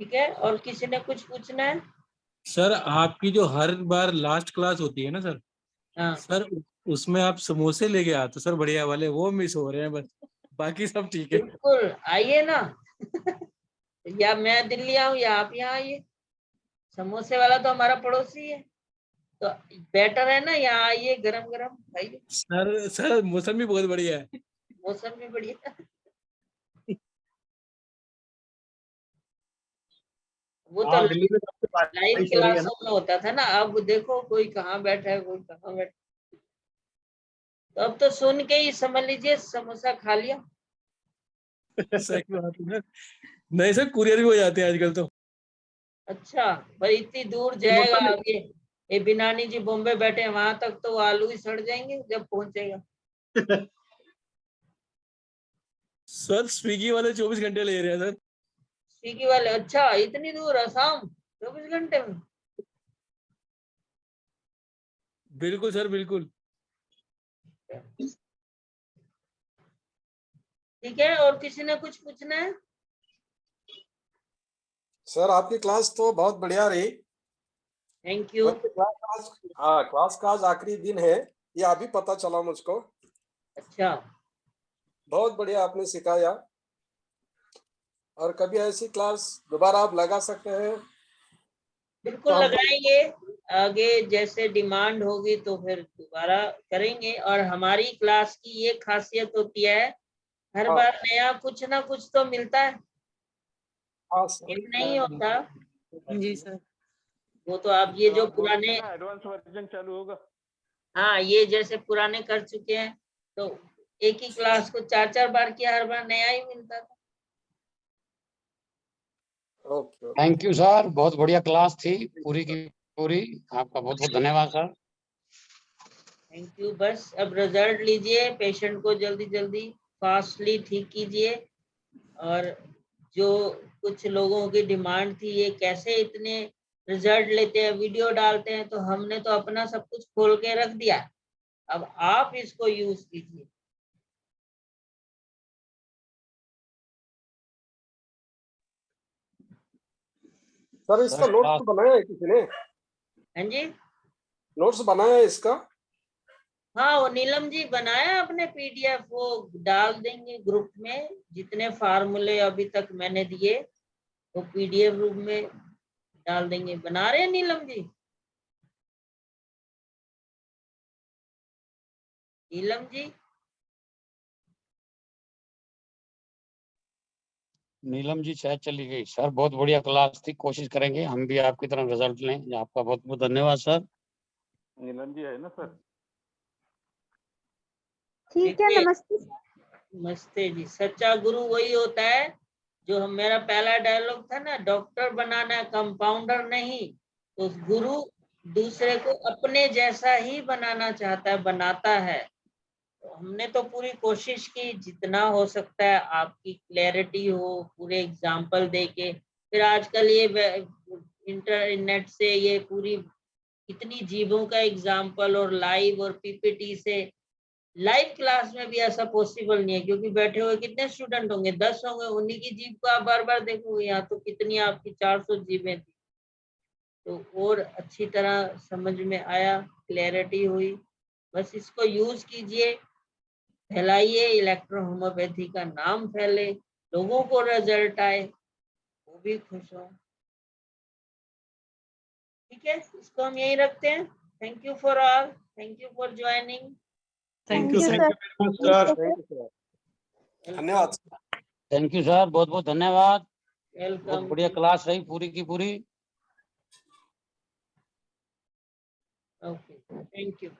Speaker 1: ठीक है, और किसी ने कुछ पूछना है?
Speaker 7: सर आपकी जो हर बार लास्ट क्लास होती है ना सर,
Speaker 1: हाँ
Speaker 7: सर उसमें आप समोसे लेके आते सर बढ़िया वाले, वो मिस हो रहे हैं बस, बाकी सब ठीक है।
Speaker 1: बिल्कुल, आइए ना। या मैं दिल्ली आऊं या आप यहाँ आइए, समोसे वाला तो हमारा पड़ोसी है, तो बेटर है ना, यहाँ आइए, गरम गरम खाइए।
Speaker 7: सर मौसम भी बहुत बढ़िया है।
Speaker 1: मौसम भी बढ़िया। वो तो
Speaker 6: हाँ दिल्ली में सबसे
Speaker 1: लाइव
Speaker 6: बारिश हो रही है ना।
Speaker 1: क्लासों में होता था ना, अब देखो कोई कहाँ बैठा है, कोई कहाँ बैठा। तो अब तो सुन के ही समझ लीजिए समोसा खा लिया।
Speaker 7: सही बात है सर। नहीं सर, कुरियर भी हो जाते हैं आजकल तो।
Speaker 1: अच्छा, पर इतनी दूर जाएगा अब ये बिनानी जी बॉम्बे बैठे हैं, वहां तक तो आलू ही सड़ जाएंगे जब पहुंचेगा।
Speaker 7: सर स्विगी वाले 24 घंटे ले रहे हैं सर।
Speaker 1: स्विगी वाले? अच्छा, इतनी दूर असम 24 घंटे में?
Speaker 7: बिल्कुल सर बिल्कुल।
Speaker 1: ठीक है, और किसी ने कुछ पूछना है?
Speaker 8: सर आपकी क्लास तो बहुत बढ़िया रही।
Speaker 1: Thank you.
Speaker 8: क्लास का आज आखिरी दिन है, ये अभी पता चला मुझको।
Speaker 1: अच्छा,
Speaker 8: बहुत बढ़िया आपने सिखाया, और कभी ऐसी क्लास दोबारा आप लगा सकते हैं।
Speaker 1: बिल्कुल
Speaker 8: तो हम
Speaker 1: लगाएंगे, आगे जैसे डिमांड होगी तो फिर दोबारा करेंगे। और हमारी क्लास की ये खासियत होती है, हर
Speaker 8: हाँ।
Speaker 1: बार नया कुछ ना कुछ तो मिलता है,
Speaker 8: हाँ सर।
Speaker 1: एक नहीं होता।
Speaker 2: जी सर।
Speaker 1: वो तो आप ये जो
Speaker 4: आप बोल रहे थे
Speaker 1: पुराने,
Speaker 4: ना एडवांस वर्जन चालू होगा।
Speaker 1: हाँ ये जैसे पुराने कर चुके हैं, तो एक ही क्लास को 4-4 बार किया, हर बार नया ही मिलता था।
Speaker 8: ओके।
Speaker 9: थैंक यू सर, बहुत बढ़िया क्लास थी पूरी की पूरी। आपका बहुत बहुत धन्यवाद सर।
Speaker 1: Thank you. बस अब रिजल्ट लीजिए, पेशेंट को जल्दी जल्दी फास्टली ठीक कीजिए। और जो कुछ लोगों की डिमांड थी, ये कैसे इतने रिजल्ट लेते हैं, वीडियो डालते हैं, तो हमने तो अपना सब कुछ खोल के रख दिया। अब आप इसको यूज कीजिए।
Speaker 8: सर इसका
Speaker 9: सर,
Speaker 8: नोट्स बनाया है किसी ने?
Speaker 1: हाँ जी,
Speaker 8: नोट्स बनाया है इसका?
Speaker 1: हाँ वो नीलम जी बनाया अपने पीडीएफ, वो डाल देंगे ग्रुप में। जितने फार्मूले अभी तक मैंने दिए वो पीडीएफ रूप में डाल देंगे। बना रहे हैं नीलम जी? नीलम जी?
Speaker 9: नीलम जी शायद चली गई। सर बहुत बढ़िया क्लास थी, कोशिश करेंगे हम भी आपकी तरह रिजल्ट लें। आपका बहुत बहुत धन्यवाद सर।
Speaker 4: नीलम जी है ना सर?
Speaker 5: ठीक है,
Speaker 1: देखिए,
Speaker 5: नमस्ते।
Speaker 1: नमस्ते जी। सच्चा गुरु वही होता है जो मेरा पहला डायलॉग था ना, डॉक्टर बनाना है, कंपाउंडर नहीं। तो गुरु दूसरे को अपने जैसा ही बनाना चाहता है, बनाता है। तो हमने तो पूरी कोशिश की जितना हो सकता है आपकी क्लैरिटी हो, पूरे एग्जाम्पल दे के। फिर आजकल ये इंटरनेट से ये पूरी इतनी जीवों का एग्जाम्पल और लाइव और पीपीटी से, लाइव क्लास में भी ऐसा पॉसिबल नहीं है, क्योंकि बैठे हुए कितने स्टूडेंट होंगे, 10 होंगे, उन्हीं की जीभ को आप बार बार देखोगे। यहाँ तो कितनी आपकी 400 जीभें थी, तो और अच्छी तरह समझ में आया, क्लैरिटी हुई। बस इसको यूज कीजिए, फैलाइए, इलेक्ट्रो होम्योपैथी का नाम फैले, लोगों को रिजल्ट आए, वो भी खुश हो। ठीक है, इसको हम यही रखते हैं। Thank you for all, thank you for joining.
Speaker 2: Thank
Speaker 5: thank
Speaker 2: you
Speaker 5: you
Speaker 2: sir.
Speaker 6: Thank
Speaker 5: sir.
Speaker 6: You very much sir.
Speaker 8: Thank you sir, धन्यवाद।
Speaker 9: थैंक यू सर, बहुत बहुत धन्यवाद। बहुत
Speaker 1: वेलकम।
Speaker 9: बढ़िया क्लास रही पूरी की पूरी।
Speaker 1: Okay, thank you.